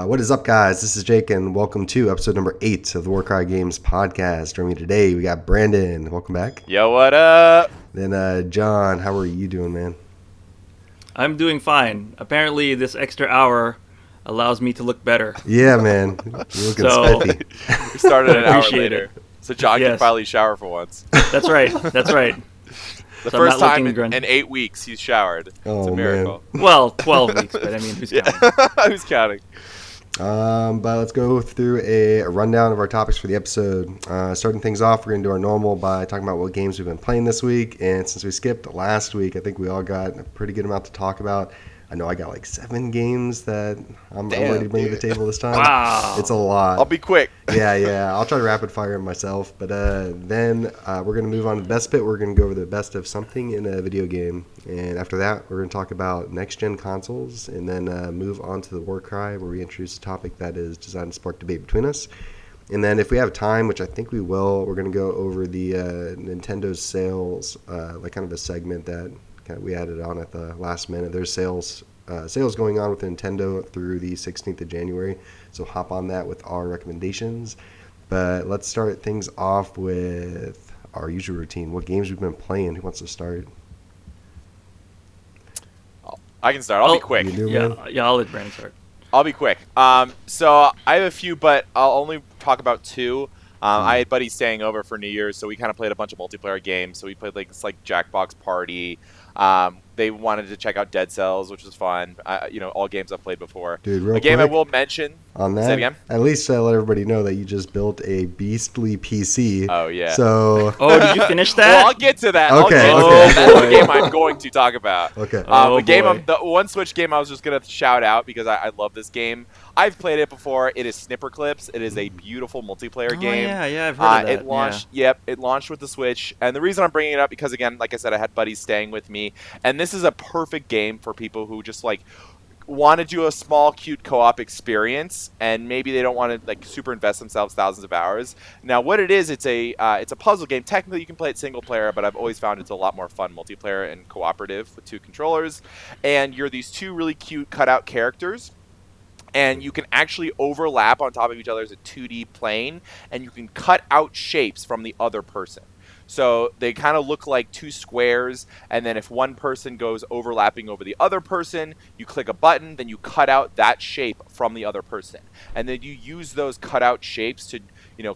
What is up, guys? This is Jake, and welcome to episode number 8 of the Warcry Games podcast. Joining me today, we got Brandon. Welcome back. Yo, what up? Then John, how are you doing, man? I'm doing fine. Apparently, this extra hour allows me to look better. Yeah, man. You're looking spiffy. We started an hour Appreciate later, it. so John can Yes. finally shower for once. That's right. That's right. The So I'm first not time looking in 8 weeks he's showered. It's Oh, a miracle. Well, 12 weeks, but I mean, who's counting? Who's counting? But let's go through a rundown of our topics for the episode. Starting things off, we're going to do our normal by talking about what games we've been playing this week. And since we skipped last week, I think we all got a pretty good amount to talk about. I know I got like 7 games that I'm ready to bring to the table this time. Wow. It's a lot. I'll be quick. Yeah. I'll try to rapid fire them myself. But then we're going to move on to the best bit. We're going to go over the best of something in a video game. And after that, we're going to talk about next-gen consoles and then move on to the Warcry, where we introduce a topic that is designed to spark debate between us. And then if we have time, which I think we will, we're going to go over the Nintendo sales, like kind of a segment that we added on at the last minute. There's sales going on with Nintendo through the 16th of January, so hop on that with our recommendations. But let's start things off with our usual routine. What games we've been playing? Who wants to start? I can start. I'll be quick. You do, Yeah, man? I'll let Brandon start. I'll be quick. So I have a few, but I'll only talk about 2. I had buddies staying over for New Year's, so we kind of played a bunch of multiplayer games. So we played like Jackbox Party. They wanted to check out Dead Cells, which was fun. All games I've played before. Dude, real a game I quick, will mention. on Say it that, again? at least let everybody know that you just built a beastly PC. Oh, yeah. So, Oh, did you finish Well, that? I'll get to that. Okay, okay. That's the boy. game I'm going to talk about. okay. Oh, boy. The one Switch game I was just gonna shout out because I love this game. I've played it before. It is Snipper Clips. It is a beautiful multiplayer game. Yeah, I've heard of that. It launched. Yep, it launched with the Switch. And the reason I'm bringing it up because again, like I said, I had buddies staying with me, and this is a perfect game for people who just want to do a small, cute co-op experience, and maybe they don't want to super invest themselves thousands of hours. Now, what it is, it's a puzzle game. Technically, you can play it single player, but I've always found it's a lot more fun multiplayer and cooperative with 2 controllers. And you're these 2 really cute cutout characters. And you can actually overlap on top of each other as a 2D plane, and you can cut out shapes from the other person. So they kind of look like 2 squares, and then if one person goes overlapping over the other person, you click a button, then you cut out that shape from the other person. And then you use those cutout shapes to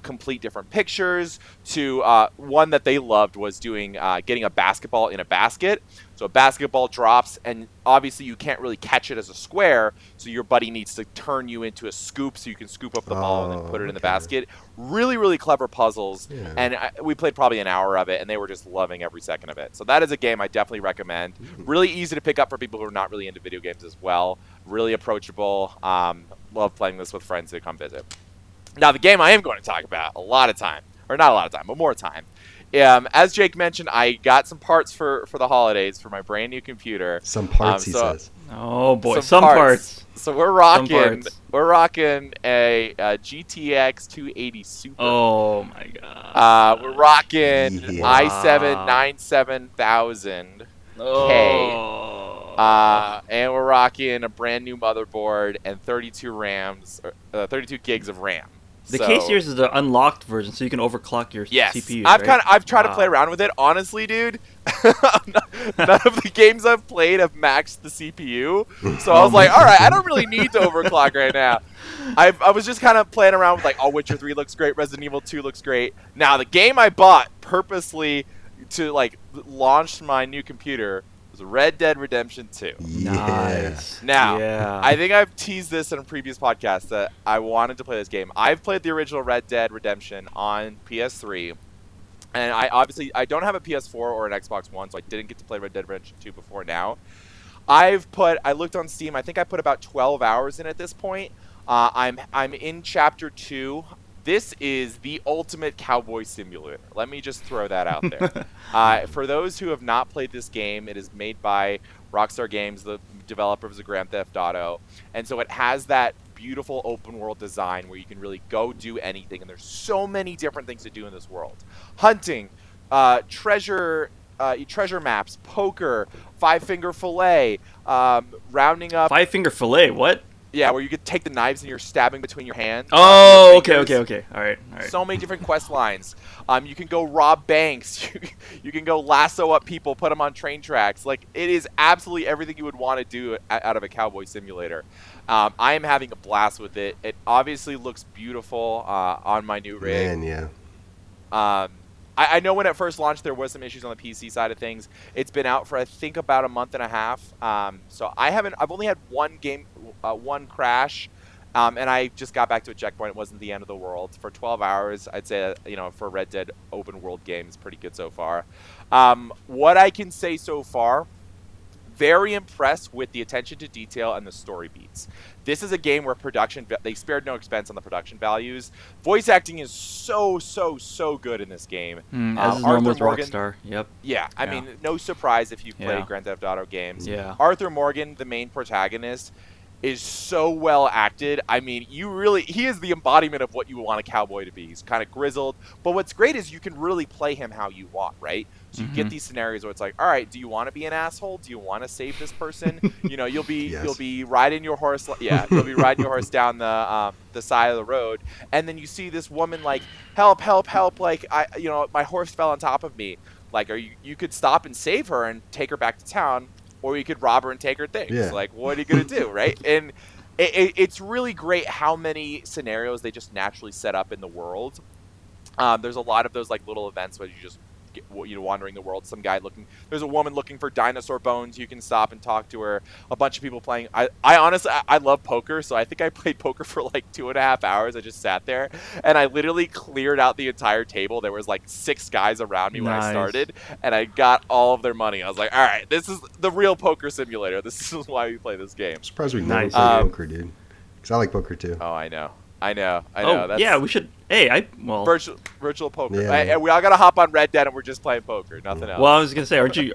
complete different pictures. To one that they loved was doing getting a basketball in a basket. So a basketball drops, and obviously you can't really catch it as a square, so your buddy needs to turn you into a scoop so you can scoop up the ball and then put it in the basket. Really, really clever puzzles, Yeah. and we played probably an hour of it, and they were just loving every second of it. So that is a game I definitely recommend. Really easy to pick up for people who are not really into video games as well. Really approachable. Love playing this with friends who come visit. Now, the game I am going to talk about a lot of time, or not a lot of time, but more time. As Jake mentioned, I got some parts for the holidays for my brand new computer. Some parts, he says. Oh, boy. Some parts. So we're rocking parts. a GTX 280 Super. Oh, my God. We're rocking Yeah. i7 97000K. Oh. And we're rocking a brand new motherboard and 32 gigs of RAM. The K series is the unlocked version, so you can overclock your CPU. I've tried to play around with it. Honestly, dude, none of the games I've played have maxed the CPU. So I was like, all right, I don't really need to overclock right now. I was just kind of playing around with Witcher 3 looks great, Resident Evil 2 looks great. Now the game I bought purposely to launch my new computer was Red Dead Redemption 2. Yeah. Nice. Now, Yeah. I think I've teased this in a previous podcast that I wanted to play this game. I've played the original Red Dead Redemption on PS3, and I don't have a PS4 or an Xbox One, so I didn't get to play Red Dead Redemption 2 before now. I looked on Steam. I think I put about 12 hours in at this point. I'm in Chapter 2. This is the ultimate cowboy simulator. Let me just throw that out there. For those who have not played this game, it is made by Rockstar Games, the developers of Grand Theft Auto. And so it has that beautiful open world design where you can really go do anything. And there's so many different things to do in this world. Hunting, treasure maps, poker, five-finger fillet, rounding up... Five-finger fillet, what? Yeah, where you could take the knives and you're stabbing between your hands. Oh, your okay, fingers. okay. All right. So many different quest lines. You can go rob banks. You can go lasso up people, put them on train tracks. Like, it is absolutely everything you would want to do out of a cowboy simulator. I am having a blast with it. It obviously looks beautiful on my new rig. Man, yeah. I know when it first launched, there was some issues on the PC side of things. It's been out for, I think, about a month and a half. So I've only had one crash. And I just got back to a checkpoint. It wasn't the end of the world. For 12 hours, I'd say, for a Red Dead open world game, it's pretty good so far. What I can say so far, very impressed with the attention to detail and the story beats. This is a game where they spared no expense on the production values. Voice acting is so good in this game. As is normal with Rockstar. Yep. Yeah, I mean, no surprise if you've played Grand Theft Auto games. Yeah. Arthur Morgan, the main protagonist, is so well acted. I mean, he is the embodiment of what you want a cowboy to be. He's kind of grizzled, but what's great is you can really play him how you want, right? So you get these scenarios where it's like, all right, do you want to be an asshole? Do you want to save this person? You'll be riding your horse. Yeah, you'll be riding your horse down the side of the road, and then you see this woman like, help! Like, my horse fell on top of me. Like, you could stop and save her and take her back to town. Or you could rob her and take her things. Yeah. Like, what are you going to do, right? And it's really great how many scenarios they just naturally set up in the world. There's a lot of those like little events where you just wandering the world. There's a woman looking for dinosaur bones. You can stop and talk to her. A bunch of people playing. I honestly, I love poker, so I think I played poker for like 2.5 hours. I just sat there and I literally cleared out the entire table. There was like 6 guys around me when I started, and I got all of their money. I was like, all right, this is the real poker simulator. This is why we play this game. I'm surprised we never played poker, dude. Because I like poker too. Oh, I know. Oh, yeah, we should. Hey, virtual poker. Yeah. We all gotta hop on Red Dead and we're just playing poker. Nothing else. Well, I was gonna say, aren't you?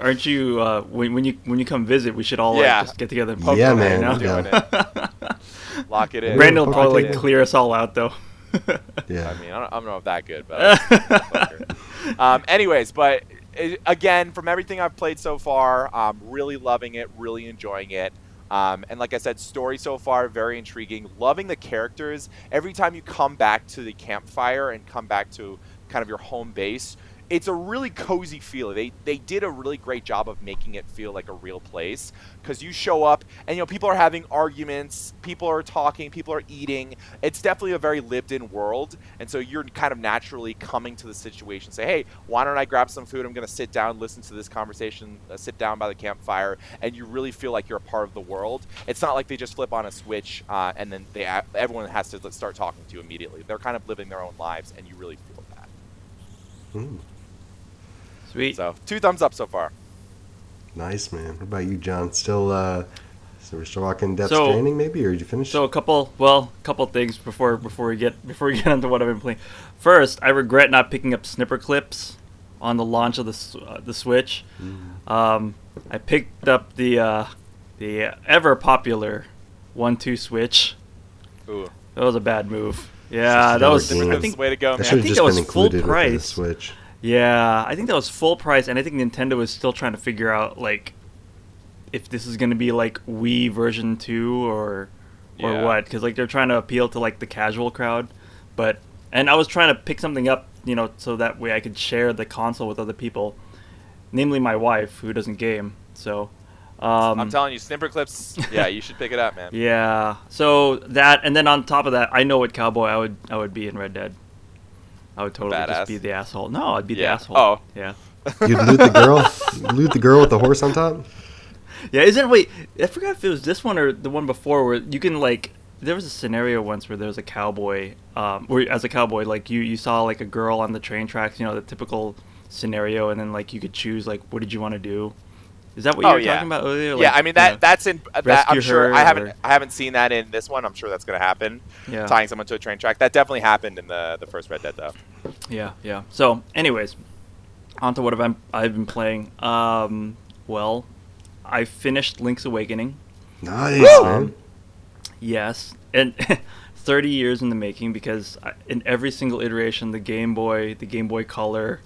When you come visit, we should all just get together and poker. Yeah, man. Right doing it. Lock it in. Brandon will probably clear us all out though. Yeah. I mean, I don't know if that good, but anyways, but again, from everything I've played so far, I'm really loving it, really enjoying it. And like I said, story so far, very intriguing. Loving the characters. Every time you come back to the campfire and come back to kind of your home base, it's a really cozy feel. They did a really great job of making it feel like a real place, because you show up and people are having arguments, people are talking, people are eating. It's definitely a very lived-in world, and so you're kind of naturally coming to the situation, say, hey, why don't I grab some food? I'm going to sit down, listen to this conversation, sit down by the campfire, and you really feel like you're a part of the world. It's not like they just flip on a switch and then everyone has to start talking to you immediately. They're kind of living their own lives, and you really feel that. Ooh. Sweet. So 2 thumbs up so far. Nice, man. What about you, John? So we're still rocking Death Stranding, maybe, or did you finish? So a couple things before we get into what I've been playing. First, I regret not picking up snipper clips on the launch of the Switch. I picked up the ever popular 1-2 Switch. Ooh. That was a bad move. Yeah, that was. I think way to go, man. That should have just been included full price. with the Switch. Yeah, I think that was full price, and I think Nintendo was still trying to figure out like if this is going to be like Wii version 2 or what, because like they're trying to appeal to like the casual crowd. And I was trying to pick something up, so that way I could share the console with other people, namely my wife, who doesn't game. So I'm telling you, snipper clips. Yeah, you should pick it up, man. Yeah. So that, and then on top of that, I know what cowboy I would be in Red Dead. I would totally just be the asshole. No, I'd be the asshole. Oh. Yeah. You'd loot the girl? Loot the girl with the horse on top? Yeah, wait, I forgot if it was this one or the one before where you can, like, there was a scenario once where there was a cowboy, where as a cowboy, like, you saw, like, a girl on the train tracks, the typical scenario, and then, like, you could choose, like, what did you want to do? Is that what you were talking about earlier? Like, yeah, I mean that's in that. I'm sure I or... haven't seen that in this one. I'm sure that's going to happen. Yeah. Tying someone to a train track. That definitely happened in the first Red Dead though. Yeah. So, anyways, on to what I've been playing. Well, I finished Link's Awakening. Nice, man. Yes, and 30 years in the making, because in every single iteration, the Game Boy Color,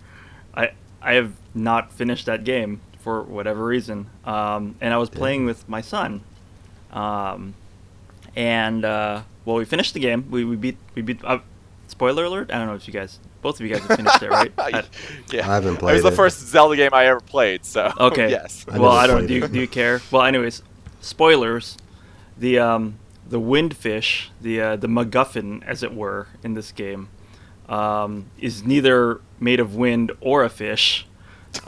I have not finished that game for whatever reason. And I was playing with my son, And well, we finished the game. We beat. Spoiler alert! I don't know if both of you guys have finished it, right? Yeah, I haven't it played was the it. first Zelda game I ever played. So Okay. yes. I Well, never I don't. played Do you care? Well, anyways, spoilers. The windfish, the MacGuffin, as it were, in this game, is neither made of wind or a fish.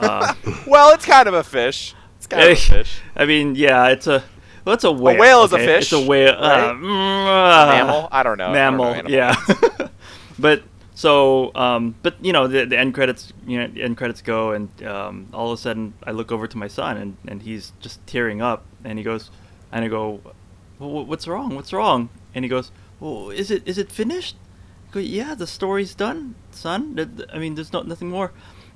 Well, it's kind of a fish. It's kind of a fish. I mean, yeah, it's a whale. A whale is a okay? fish, It's a whale. right? Mammal? I don't know. Mammal. I don't know animals. Yeah. But so, but the end credits. The end credits go, and all of a sudden, I look over to my son, and he's just tearing up, and he goes, and I go, well, what's wrong? What's wrong? And he goes, well, is it finished? I go, yeah, the story's done, son. I mean, there's nothing more.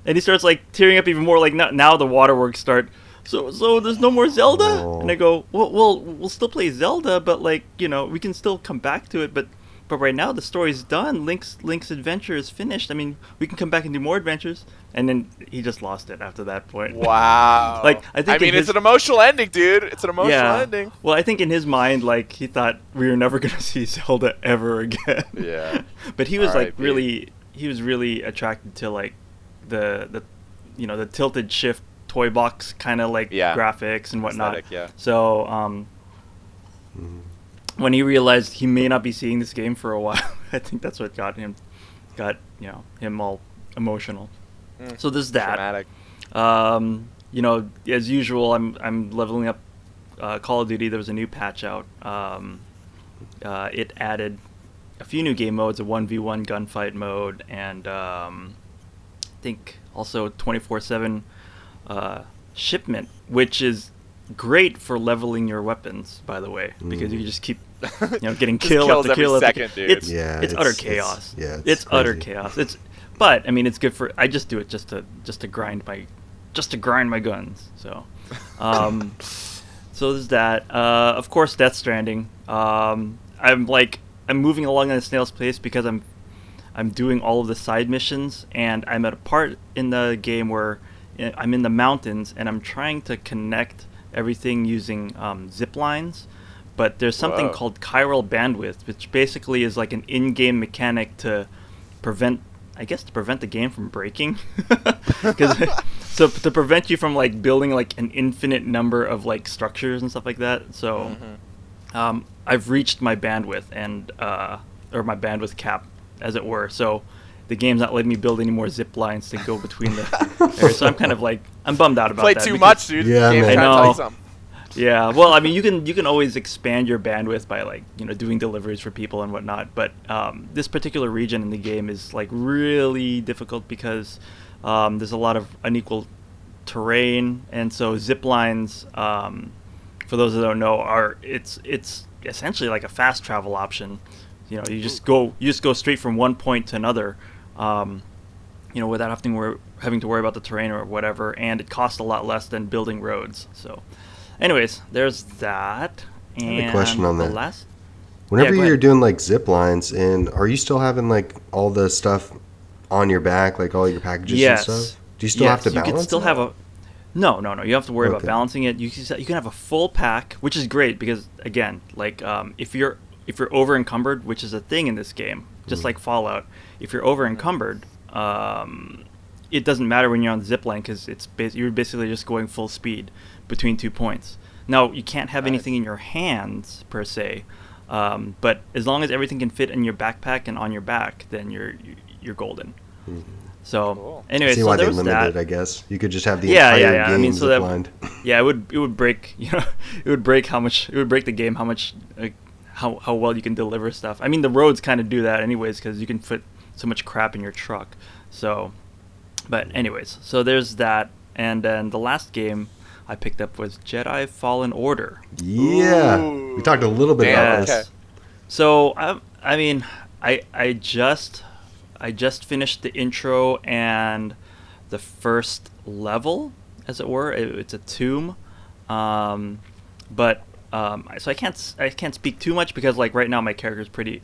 And he starts like tearing up even more. Like now the waterworks start. So there's no more Zelda. Oh. And I go, well, we'll still play Zelda, but like we can still come back to it. But right now the story's done. Link's adventure is finished. I mean, we can come back and do more adventures. And then he just lost it after that point. Wow. Like I mean, it's an emotional ending, dude. It's an emotional ending. Well, I think in his mind, like he thought we were never gonna see Zelda ever again. Yeah. But he was like R.I.P. really attracted to like the tilted shift toy box kind of like graphics and whatnot. Aesthetic, yeah. So when he realized he may not be seeing this game for a while, I think that's what got him all emotional. So there's that. Dramatic. As usual, I'm leveling up Call of Duty. There was a new patch out. It added a few new game modes, a 1v1 gunfight mode, and I think also 24/7 shipment, which is great for leveling your weapons, by the way, because you can just keep getting kill kills after kill every after second, dude. It's utter chaos. It's utter crazy. chaos. But I mean, it's good for. I just do it just to grind my guns. So, so there's that. Of course, Death Stranding. I'm moving along at a snail's pace because I'm doing all of the side missions, and I'm at a part in the game where I'm in the mountains, and I'm trying to connect everything using zip lines. But there's something called chiral bandwidth, which basically is like an in-game mechanic to prevent the game from breaking. So to prevent you from like building like an infinite number of like structures and stuff like that. So I've reached my bandwidth or my bandwidth cap, as it were. So the game's not letting me build any more zip lines to go between the areas. So I'm kind of like, I'm bummed out about Play that. too much, dude. Yeah, The game's man. trying to I tell you know. something. Yeah, well, I mean, you can always expand your bandwidth by like doing deliveries for people and whatnot. But this particular region in the game is like really difficult because there's a lot of unequal terrain, and so zip lines, for those that don't know, it's essentially like a fast travel option. You just go straight from one point to another, without having to worry about the terrain or whatever, and it costs a lot less than building roads. So. Anyways, there's that. And I have a question on that. go Whenever you're ahead. doing like zip lines, and are you still having like all the stuff on your back, like all your packages Yes. and stuff? Do you still have to balance? You can still it? have a. No. You don't have to worry about Okay. balancing it. You can have a full pack, which is great because again, like if you're over encumbered, which is a thing in this game, just like Fallout, if you're over encumbered, it doesn't matter when you're on the zip line because you're basically just going full speed between 2 points. Now you can't have anything in your hands per se, but as long as everything can fit in your backpack and on your back, then you're golden. Mm-hmm. So, Cool. anyway, See so why there they was limited that. it, I guess. You could just have the Yeah. entire I game mean, so that ziplined. it would break it would break the game how much how well you can deliver stuff. I mean, the roads kind of do that anyways because you can fit so much crap in your truck. So, but anyways, so there's that, and then the last game I picked up was Jedi Fallen Order. Yeah. Ooh. We talked a little bit Damn, about okay. this. So I mean, I just finished the intro and the first level, as it were. It's a tomb, but so I can't speak too much because like right now my character is pretty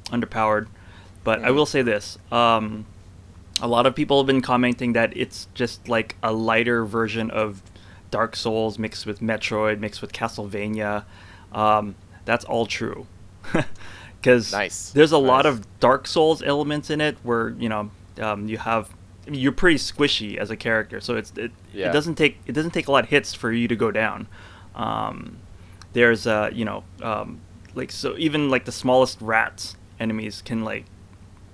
underpowered. But I will say this: a lot of people have been commenting that it's just like a lighter version of Dark Souls mixed with Metroid, mixed with Castlevania. that's all true. Because Nice. there's a lot Nice. of Dark Souls elements in it where you have. I mean, you're pretty squishy as a character, so it Yeah. doesn't take a lot of hits for you to go down. There's like, so even like the smallest rats enemies can like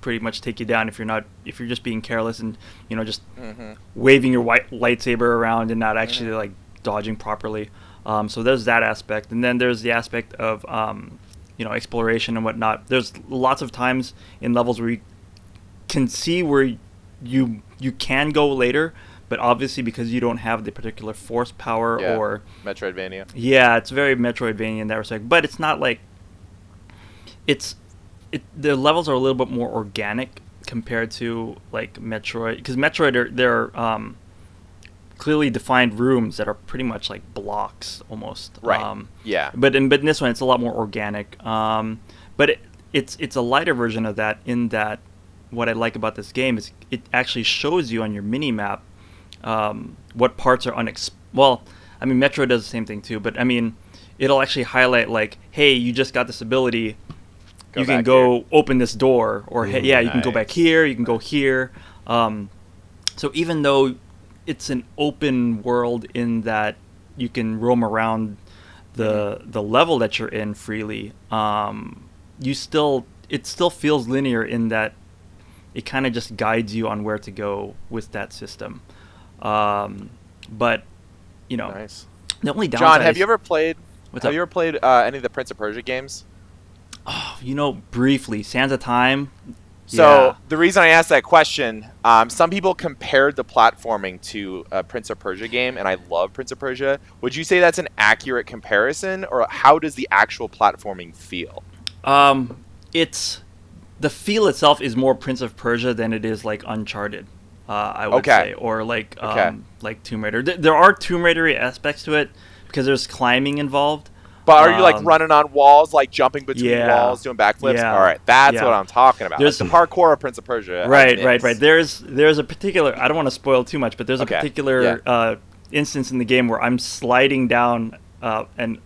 pretty much take you down if you're just being careless and just waving your white lightsaber around and not actually like dodging properly. So there's that aspect, and then there's the aspect of exploration and whatnot. There's lots of times in levels where you can see where you can go later, but obviously because you don't have the particular force power Yeah. or Metroidvania. yeah, it's very Metroidvania in that respect, but it's not like the levels are a little bit more organic compared to like Metroid, because Metroid they're clearly defined rooms that are pretty much like blocks almost. Right. Yeah. But in this one, it's a lot more organic. But it's a lighter version of that. In that, what I like about this game is it actually shows you on your mini map what parts are well, I mean Metroid does the same thing too, but I mean it'll actually highlight like, hey, you just got this ability. You can go open this door, or hey, yeah, you can go back here. You can go here. So even though it's an open world in that you can roam around the level that you're in freely, it still feels linear in that it kind of just guides you on where to go with that system. But Nice. the only downside. John, have you ever played? What's have up? you ever played any of the Prince of Persia games? Briefly, Sands of Time. So Yeah. the reason I asked that question, some people compared the platforming to a Prince of Persia game, and I love Prince of Persia. Would you say that's an accurate comparison, or how does the actual platforming feel? It's the feel itself is more Prince of Persia than it is like Uncharted. I would Okay. say, or like Okay. like Tomb Raider. There are Tomb Raider aspects to it because there's climbing involved. But are you like running on walls, like jumping between Yeah. walls, doing backflips? Yeah. All right, that's Yeah. what I'm talking about. There's- Like the parkour of Prince of Persia. Right. is. There's a particular. I don't want to spoil too much, but there's a Okay. particular instance in the game where I'm sliding down, and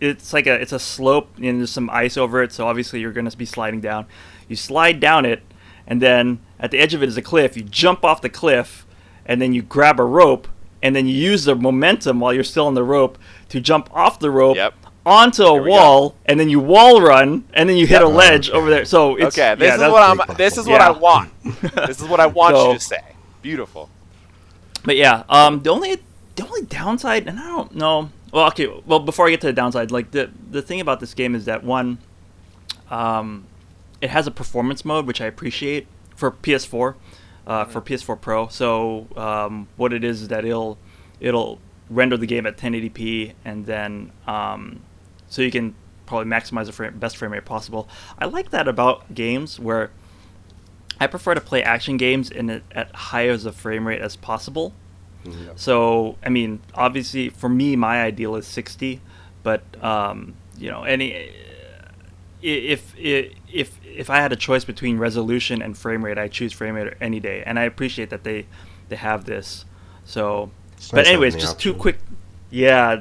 it's a slope, and there's some ice over it. So obviously you're going to be sliding down. You slide down it, and then at the edge of it is a cliff. You jump off the cliff, and then you grab a rope, and then you use the momentum while you're still on the rope to jump off the rope. Yep. Onto a we wall, and then you wall run, and then you hit a ledge over there. So it's Okay, this is that's- what I'm. This is what I want. This is what I want So- you to say. Beautiful. But yeah, the only downside, and I don't know. Well, okay. Well, before I get to the downside, like the thing about this game is that one, it has a performance mode, which I appreciate for PS4, for PS4 Pro. So what it is that it'll render the game at 1080p, and then so you can probably maximize the best frame rate possible. I like that about games where I prefer to play action games at high as a frame rate as possible. So, I mean, obviously, for me, my ideal is 60, but if I had a choice between resolution and frame rate, I choose frame rate any day, and I appreciate that they have this. So, It's but nice anyways, having the just two option. quick,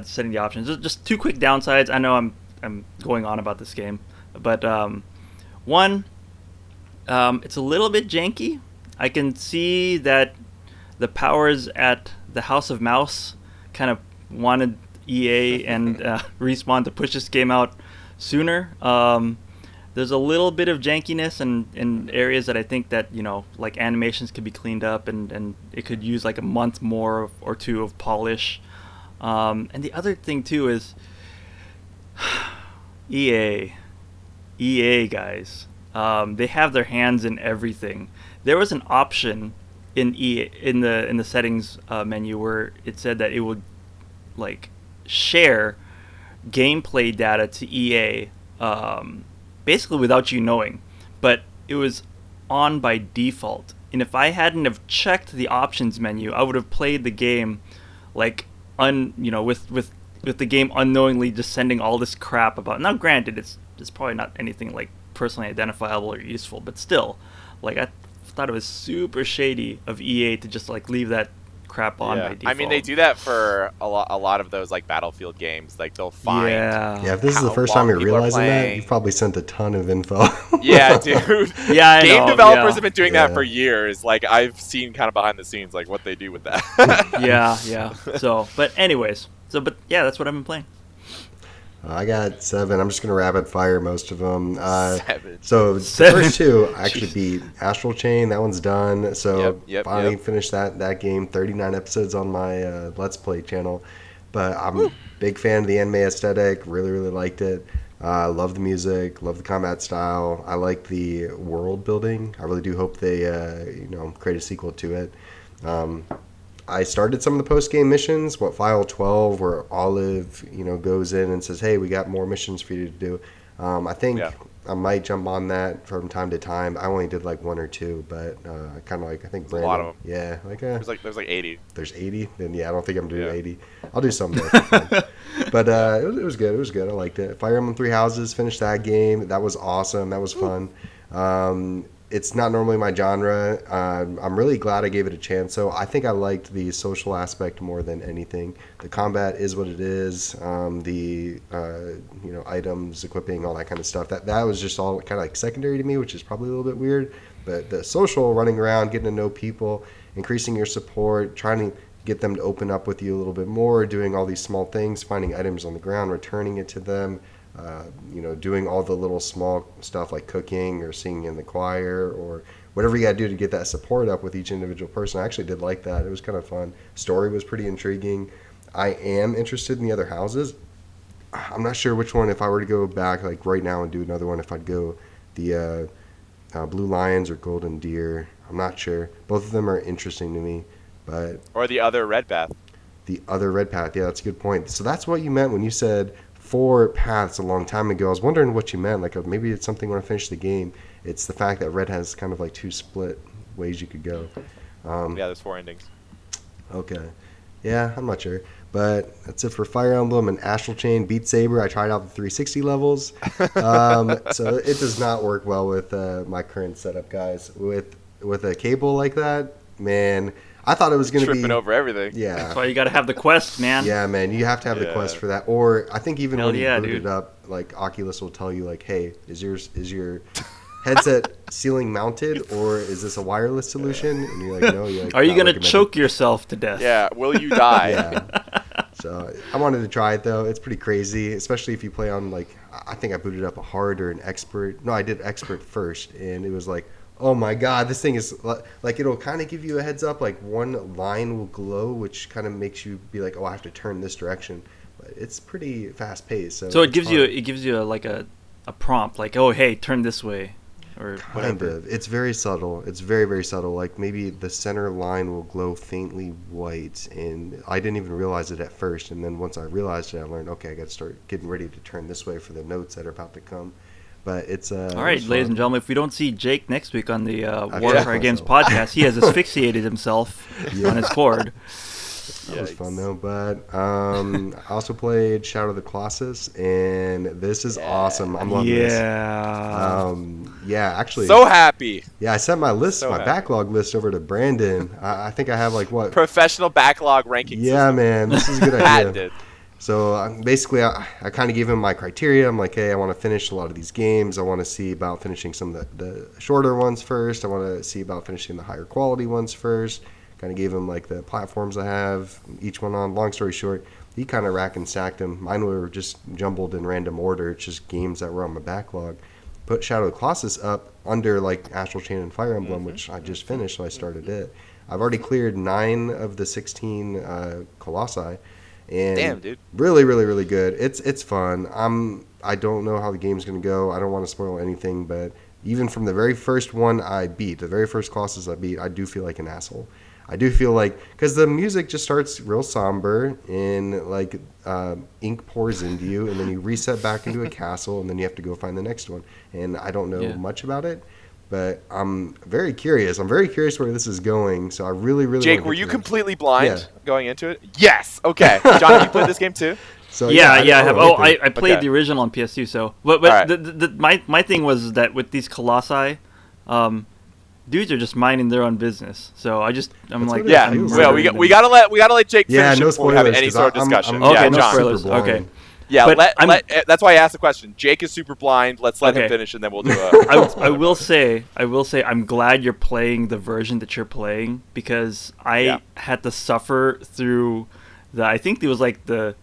setting the options. Just two quick downsides. I know I'm going on about this game, but one, it's a little bit janky. I can see that the powers at the House of Mouse kind of wanted EA and Respawn to push this game out sooner. There's a little bit of jankiness in areas that I think that, like animations could be cleaned up, and it could use like a month more or two of polish. And the other thing too is EA guys. They have their hands in everything. There was an option in the settings menu where it said that it would like share gameplay data to EA, basically without you knowing, but it was on by default. And if I hadn't have checked the options menu, I would have played the game like with the game unknowingly just sending all this crap about. Now, granted, it's probably not anything like personally identifiable or useful, but still, like I thought it was super shady of EA to just like leave that crap on by default. I mean, they do that for a lot of those like Battlefield games. Like they'll find. Yeah, if this is the first time you're realizing that, you've probably sent a ton of info. Yeah, dude. Yeah, game developers have been doing that for years. Like I've seen kind of behind the scenes, like what they do with that. yeah. So, but anyways, but yeah, that's what I've been playing. I got 7. I'm just going to rapid fire most of them. 7. So the first 2, I actually beat Astral Chain. That one's done. So finally finished that game. 39 episodes on my Let's Play channel. But I'm a big fan of the anime aesthetic. Really, really liked it. Love the music. Love the combat style. I like the world building. I really do hope they create a sequel to it. I started some of the post-game missions, File 12, where Olive, goes in and says, hey, we got more missions for you to do. I think I might jump on that from time to time. I only did like 1 or 2, but kind of like, I think Brandon. A lot of them. Yeah. There's like 80. There's 80? Then I don't think I'm doing 80. I'll do some there for fun. But it was good. It was good. I liked it. Fire Emblem Three Houses, finished that game. That was awesome. That was fun. It's not normally my genre. I'm really glad I gave it a chance. So I think I liked the social aspect more than anything. The combat is what it is. The items, equipping, all that kind of stuff. That was just all kind of like secondary to me, which is probably a little bit weird. But the social, running around, getting to know people, increasing your support, trying to get them to open up with you a little bit more, doing all these small things, finding items on the ground, returning it to them. Doing all the little small stuff like cooking or singing in the choir or whatever you got to do to get that support up with each individual person. I actually did like that. It was kind of fun. Story was pretty intriguing. I am interested in the other houses. I'm not sure which one, if I were to go back like right now and do another one, if I'd go the Blue Lions or Golden Deer. I'm not sure. Both of them are interesting to me. Or the other Red Path. The other Red Path. Yeah, that's a good point. So that's what you meant when you said 4 paths a long time ago. I was wondering what you meant. Like maybe it's something when I finish the game. It's the fact that Red has kind of like 2 split ways you could go. There's 4 endings. Okay. Yeah, I'm not sure. But that's it for Fire Emblem and Astral Chain. Beat Saber, I tried out the 360 levels. So it does not work well with my current setup, guys. With a cable like that, man, I thought it was going to be tripping over everything. Yeah, that's why you got to have the Quest, man. Yeah, man, you have to have the Quest for that. Or I think even when you boot dude. it up, like Oculus will tell you, like, hey, is your headset ceiling mounted or is this a wireless solution? And you're like, no. You're like, are you going to choke yourself to death? Yeah. Will you die? Yeah. So I wanted to try it though. It's pretty crazy, especially if you play on like I think I booted up a hard or an expert. No, I did expert first, and it was like, oh my god, this thing is like it'll kind of give you a heads up, like one line will glow, which kind of makes you be like, oh, I have to turn this direction. But it's pretty fast paced. So it gives you like a prompt, like, oh hey, turn this way. Or kind of. It's very subtle. It's very, very subtle. Like maybe the center line will glow faintly white, and I didn't even realize it at first. And then once I realized it, I learned, okay, I got to start getting ready to turn this way for the notes that are about to come. But it's all right, ladies and gentlemen. If we don't see Jake next week on the Warcry Games podcast, he has asphyxiated himself on his cord. That was fun though. But I also played Shadow of the Colossus, and this is awesome. I'm loving this. Actually. So happy. Yeah, I sent my backlog list over to Brandon. I think I have like what? Professional backlog ranking. Yeah, man, this is a good idea. So basically, I kind of gave him my criteria. I'm like, hey, I want to finish a lot of these games. I want to see about finishing some of the shorter ones first. I want to see about finishing the higher quality ones first. Kind of gave him like the platforms I have, each one on. Long story short, he kind of rack and stacked them. Mine were just jumbled in random order. It's just games that were on my backlog. Put Shadow of the Colossus up under like Astral Chain and Fire Emblem, which I just finished, so I started it. I've already cleared 9 of the 16 Colossi. And damn, dude. Really, really, really good. It's fun. I don't know how the game's going to go. I don't want to spoil anything, but even from the very first one I beat, the very first Colossus I beat, I do feel like an asshole. I do feel like, because the music just starts real somber and like ink pours into you, and then you reset back into a castle, and then you have to go find the next one. And I don't know much about it, but I'm very curious. I'm very curious where this is going. So I really, really. Jake, were you completely blind going into it? Yes. Okay. John, have you played this game too? So yeah, I have. Oh, I played the original on PS2. So, but right. my thing was that with these Colossi, dudes are just minding their own business. So I'm That's like, what it Yeah, feels well, like. we gotta let Jake finish Yeah, it no before we have spoilers, any 'cause sort of I'm- discussion. I'm- Okay, Yeah, no John. super spoilers. blind. Okay. Yeah, But that's why I asked the question. Jake is super blind. Let's let him Okay. finish, and then we'll do a. I will say, I'm glad you're playing the version that you're playing because I had to suffer through I think it was like the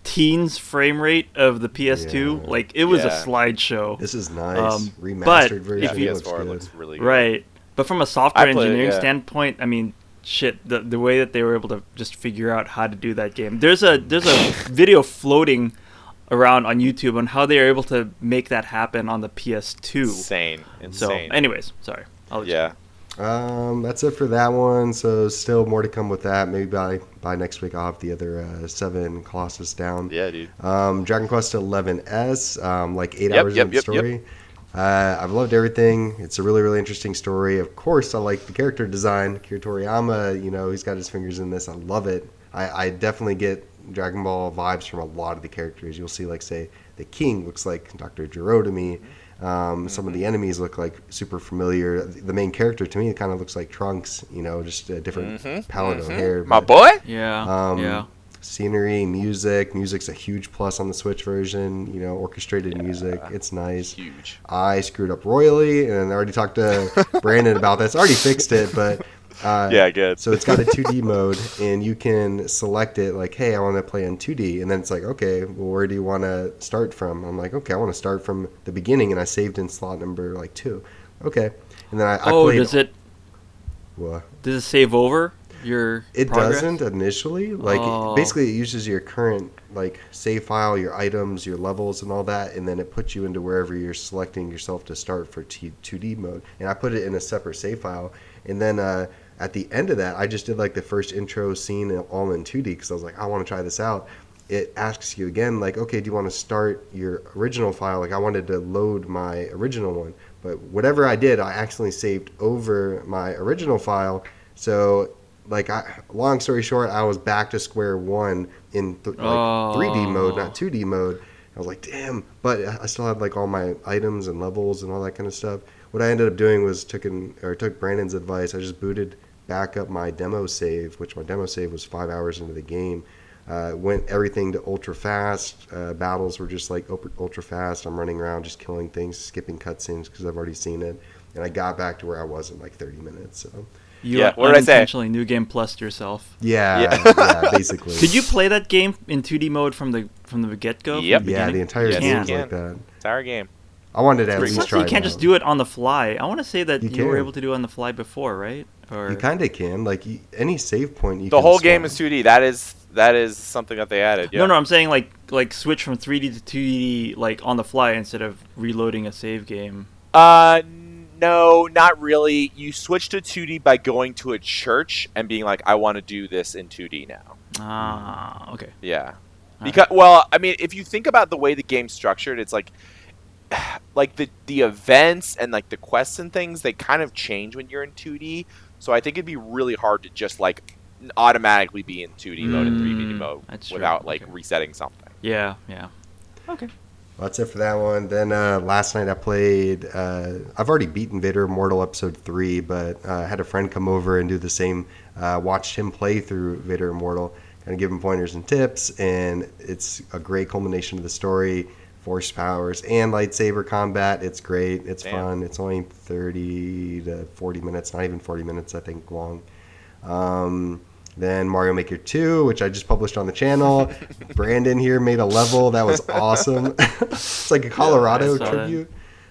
teens frame rate of the PS2. Yeah. Like it was a Yeah. slideshow. This is nice. but Remastered version. if Yeah, you- looks PS4 good. looks really good. Right. But from a software I played it, engineering yeah. standpoint, I mean, shit, the way that they were able to just figure out how to do that game. There's a video floating around on YouTube on how they are able to make that happen on the PS2. Insane. So, anyways, sorry. I'll let you Yeah. That's it for that one. So still more to come with that. Maybe by next week I'll have the other 7 Colossus down. Yeah, dude. Dragon Quest XI-S, like 8 Yep, hours yep, into the yep, story. I've loved everything. It's a really, really interesting story. Of course, I like the character design. Akira Toriyama, he's got his fingers in this. I love it. I definitely get Dragon Ball vibes from a lot of the characters. You'll see, like, say, the king looks like Dr. Gero to me. Some of the enemies look like super familiar. The main character, to me, kind of looks like Trunks, just a different palette of hair. My but, boy. Yeah. Yeah. Scenery, music's a huge plus on the Switch version. Orchestrated music, it's nice. Huge. I screwed up royally, and I already talked to Brandon about this. I already fixed it, but Yeah, good. So it's got a 2D mode, and you can select it like, hey, I want to play in 2D, and then it's like, okay, well, where do you want to start from? I'm like, okay, I want to start from the beginning, and I saved in slot number like 2. Okay, and then I played. Does it? What? Does it save over your? It progress? doesn't initially. Like basically, it uses your current like save file, your items, your levels, and all that, and then it puts you into wherever you're selecting yourself to start for 2D mode. And I put it in a separate save file, and then at the end of that, I just did like the first intro scene all in 2D because I was like, I want to try this out. It asks you again, like, okay, do you want to start your original file? Like, I wanted to load my original one, but whatever I did, I accidentally saved over my original file. So, like, long story short, I was back to square one in 3D mode, not 2D mode. I was like, damn, but I still had like all my items and levels and all that kind of stuff. What I ended up doing was took Brandon's advice. I just booted back up my demo save, which my demo save was 5 hours into the game. Went everything to ultra fast. Battles were just like ultra fast. I'm running around just killing things, skipping cutscenes because I've already seen it. And I got back to where I was in like 30 minutes. So. You Yeah, what did I say? unintentionally New Game Plus yourself. Yeah, basically. Could you play that game in 2D mode from the get-go? Yep. Yeah, the entire Yes, game's you like can. that. It's our game. I wanted to at Pretty least cool. try You can't it just out. do it on the fly. I want to say that You were can. able to do it on the fly before, right? Or You kind of can. Like, any save point you The can whole game swap. is 2D. That is something that they added. Yeah. No, I'm saying like switch from 3D to 2D like on the fly instead of reloading a save game. No, not really. You switch to 2D by going to a church and being like, I want to do this in 2D now. Ah, okay. Yeah. Because, well, I mean, if you think about the way the game's structured, it's like the events and like the quests and things, they kind of change when you're in 2D. So I think it'd be really hard to just like automatically be in 2D mode and 3D mode that's true. without like Okay. resetting something. Yeah. Okay. Well, that's it for that one. Then last night I played. I've already beaten Vader Immortal Episode 3, but I had a friend come over and do the same. Watched him play through Vader Immortal, kind of give him pointers and tips, and it's a great culmination of the story. Force powers and lightsaber combat. It's great. It's fun. It's only 30 to 40 minutes, not even 40 minutes, I think, long. Then Mario Maker 2, which I just published on the channel. Brandon here made a level that was awesome. It's like a Colorado I saw tribute.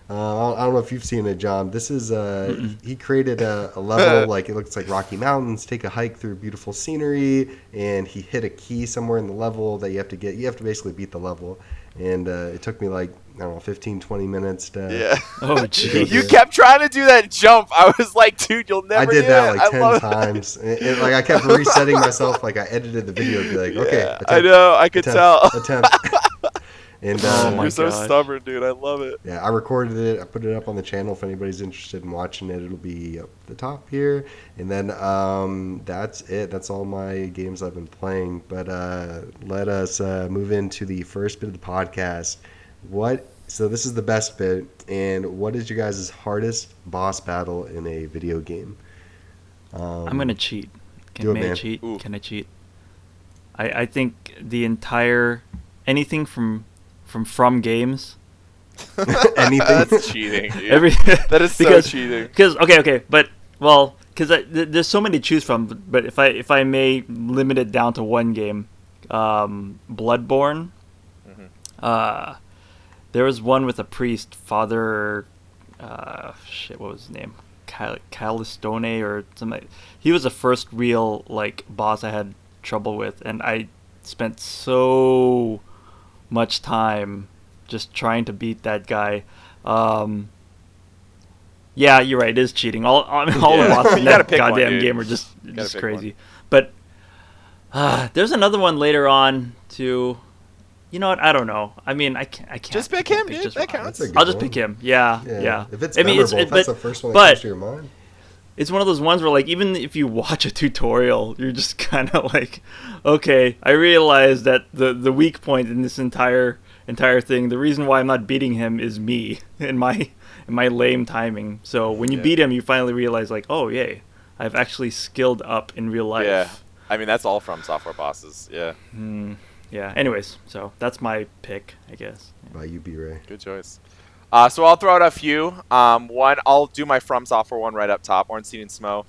I don't know if you've seen it, John. This is he created a level like it looks like Rocky Mountains. Take a hike through beautiful scenery, and he hit a key somewhere in the level that you have to get. You have to basically beat the level, and it took me like 15, 20 minutes to. Yeah. Oh, jeez. You kept trying to do that jump. I was like, dude, you'll never I did do that it. like I 10 love times. And, like I kept resetting myself. Like I edited the video to be like, okay, Yeah, attempt, I know. I could tell. attempt. And Oh my You're so gosh. stubborn, dude. I love it. yeah, I recorded it. I put it up on the channel. If anybody's interested in watching it, it'll be up the top here. And then that's it. That's all my games I've been playing. But let us move into the first bit of the podcast. What So this is the best bit. And what is your guys' hardest boss battle in a video game? I'm gonna cheat. Do it, May I man. cheat? Ooh. Can I cheat? I think the entire anything from games. Anything? That's cheating, dude. That is so because, cheating. Because okay, but well, because there's so many to choose from. But if I may limit it down to one game, Bloodborne. Mm-hmm. There was one with a priest, Father. What was his name? Calistone or something. He was the first real like boss I had trouble with, and I spent so much time just trying to beat that guy. Yeah, you're right. It is cheating. All the bosses in that goddamn game are just crazy. One. But there's another one later on too. You know what? I don't know. I mean, I can't. Just pick him, dude. That counts. I'll just pick him. Yeah. If it's memorable, if that's the first one that comes to your mind. It's one of those ones where, like, even if you watch a tutorial, you're just kind of like, okay, I realize that the weak point in this entire thing, the reason why I'm not beating him is me and my lame timing. So when you beat him, you finally realize, like, oh, yay, I've actually skilled up in real life. Yeah. I mean, that's all from software bosses. Yeah. Yeah. Anyways, so that's my pick, I guess. Yeah. By you, B-Ray. Good choice. So I'll throw out a few. One, I'll do my From Software one right up top. Ornstein and Smo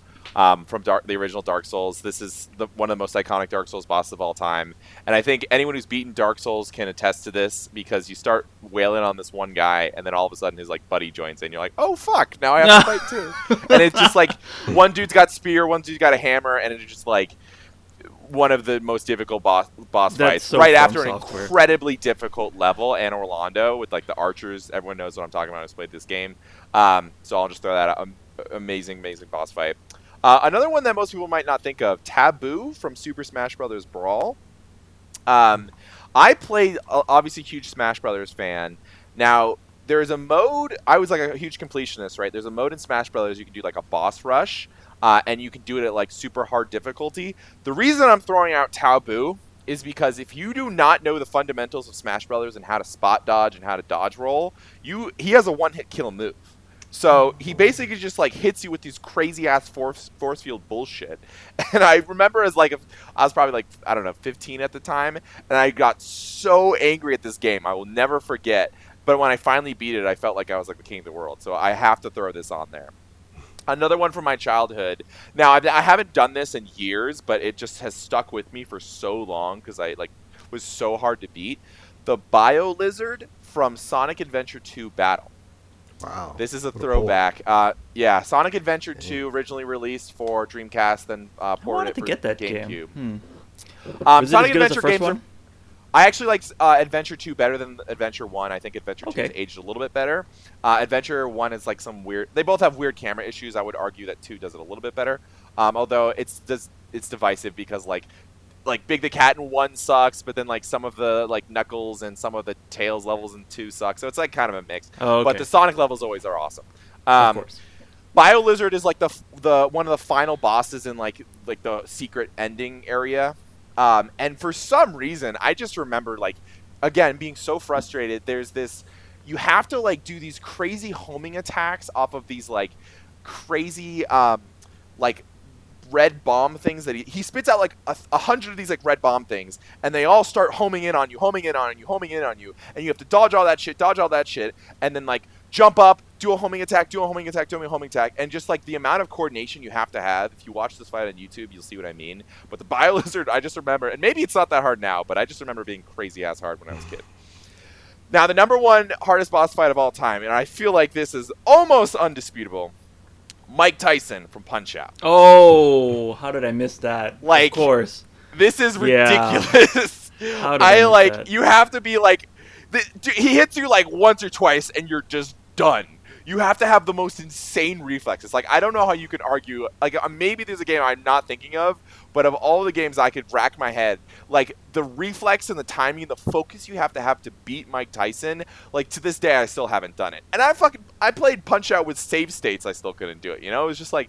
from the original Dark Souls. This is one of the most iconic Dark Souls bosses of all time. And I think anyone who's beaten Dark Souls can attest to this, because you start wailing on this one guy, and then all of a sudden his like buddy joins in. You're like, oh, fuck, now I have to fight too. And it's just like one dude's got spear, one dude's got a hammer, and it's just like one of the most difficult boss fights so right after an software. incredibly difficult level, and Orlando with like the archers. Everyone knows what I'm talking about who's played this game. So I'll just throw that out. Amazing boss fight. Another one that most people might not think of, Taboo from Super Smash Bros. Brawl. I played, obviously huge Smash Bros. Fan. Now, there's a mode, I was like a huge completionist, right? There's a mode in Smash Bros. You can do like a boss rush. And you can do it at like super hard difficulty. The reason I'm throwing out Taboo is because if you do not know the fundamentals of Smash Brothers and how to spot dodge and how to dodge roll, he has a one-hit kill move. So he basically just like hits you with these crazy ass force field bullshit. And I remember I was probably like, I don't know, 15 at the time, and I got so angry at this game. I will never forget. But when I finally beat it, I felt like I was like the king of the world. So I have to throw this on there. Another one from my childhood. Now, I haven't done this in years, but it just has stuck with me for so long because I was so hard to beat. The Bio Lizard from Sonic Adventure 2 Battle. Wow. This is a throwback. Sonic Adventure 2 originally released for Dreamcast, then ported it for get that GameCube. Game. Was Sonic it as good as Adventure the first games one? I actually like Adventure 2 better than Adventure 1. I think Adventure 2 has aged a little bit better. Adventure 1 is like some weird... They both have weird camera issues. I would argue that 2 does it a little bit better. Although it's divisive because like Big the Cat in 1 sucks, but then like some of the like Knuckles and some of the Tails levels in 2 suck. So it's like kind of a mix. Oh, okay. But the Sonic levels always are awesome. Of course. Bio Lizard is like the one of the final bosses in like the secret ending area. And for some reason, I just remember, like, again, being so frustrated. There's this, you have to, like, do these crazy homing attacks off of these, like, crazy, like, red bomb things that he spits out, like, 100 of these, like, red bomb things, and they all start homing in on you, and you have to dodge all that shit, and then, like, jump up, do a homing attack, and just like the amount of coordination you have to have. If you watch this fight on YouTube, you'll see what I mean. But the Bio Lizard, I just remember, and maybe it's not that hard now, but I just remember being crazy ass hard when I was a kid. Now, the number one hardest boss fight of all time, and I feel like this is almost undisputable, Mike Tyson from Punch-Out. Oh, how did I miss that? Like, of course. This is ridiculous. How did I miss that? You have to be like, he hits you like once or twice, and you're just done. You have to have the most insane reflexes. Like, I don't know how you can argue. Like, maybe there's a game I'm not thinking of, but of all the games I could rack my head, like, the reflex and the timing, the focus you have to beat Mike Tyson, like, to this day, I still haven't done it. And I played Punch-Out with save states. I still couldn't do it. You know, it was just like,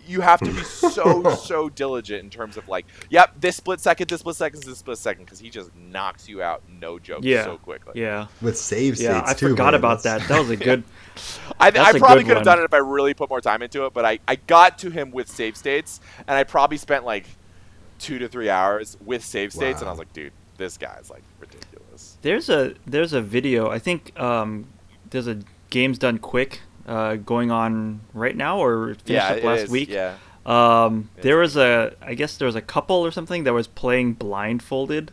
you have to be so diligent in terms of like, yep, this split second, because he just knocks you out, no joke, so quickly. Yeah. With save states Yeah, I too. forgot man. about that. That was a good. I That's a probably good could have one. done it if I really put more time into it, but I got to him with save states, and I probably spent like 2 to 3 hours with save states, and I was like, dude, this guy's like ridiculous. There's a video. I think there's a Games Done Quick going on right now, or finished up last week. Yeah. There was I guess there was a couple or something that was playing blindfolded,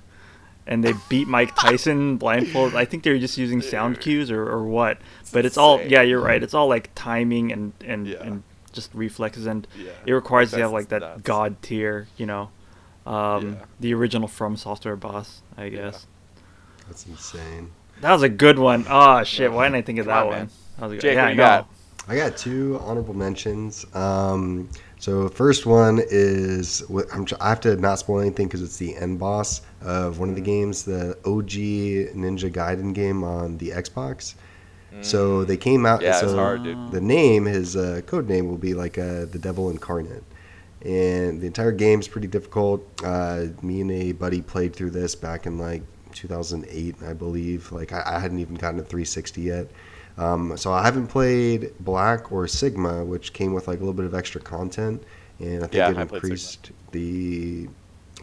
and they beat Mike Tyson blindfolded. I think they were just using sound cues or what. But it's all, yeah, you're right. It's all like timing and just reflexes, and it requires you to have like that nuts. god tier, the original From Software boss, I guess. That's insane. That was a good one. Oh shit! Why didn't I think of that one? That was a good. Jake, Yeah, what I you know. got? I got 2 honorable mentions. So first one is I have to not spoil anything because it's the end boss of one of the games, the OG Ninja Gaiden game on the Xbox. So they came out. Yeah, so it's hard, dude. The name, his code name, will be like the Devil Incarnate, and the entire game's pretty difficult. Me and a buddy played through this back in like 2008, I believe. Like I hadn't even gotten to 360 yet. So I haven't played Black or Sigma, which came with like a little bit of extra content, and I think it increased the,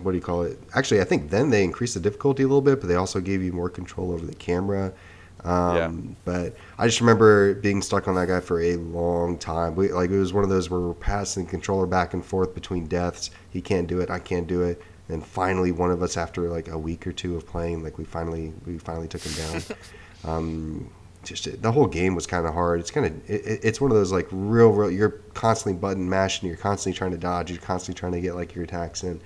what do you call it? Actually, I think then they increased the difficulty a little bit, but they also gave you more control over the camera. But I just remember being stuck on that guy for a long time. It was one of those where we're passing the controller back and forth between deaths. He can't do it, I can't do it. And finally, one of us, after like a week or 2 of playing, like we finally took him down. Just the whole game was kind of hard. It's one of those like real. You're constantly button mashing. You're constantly trying to dodge. You're constantly trying to get like your attacks in.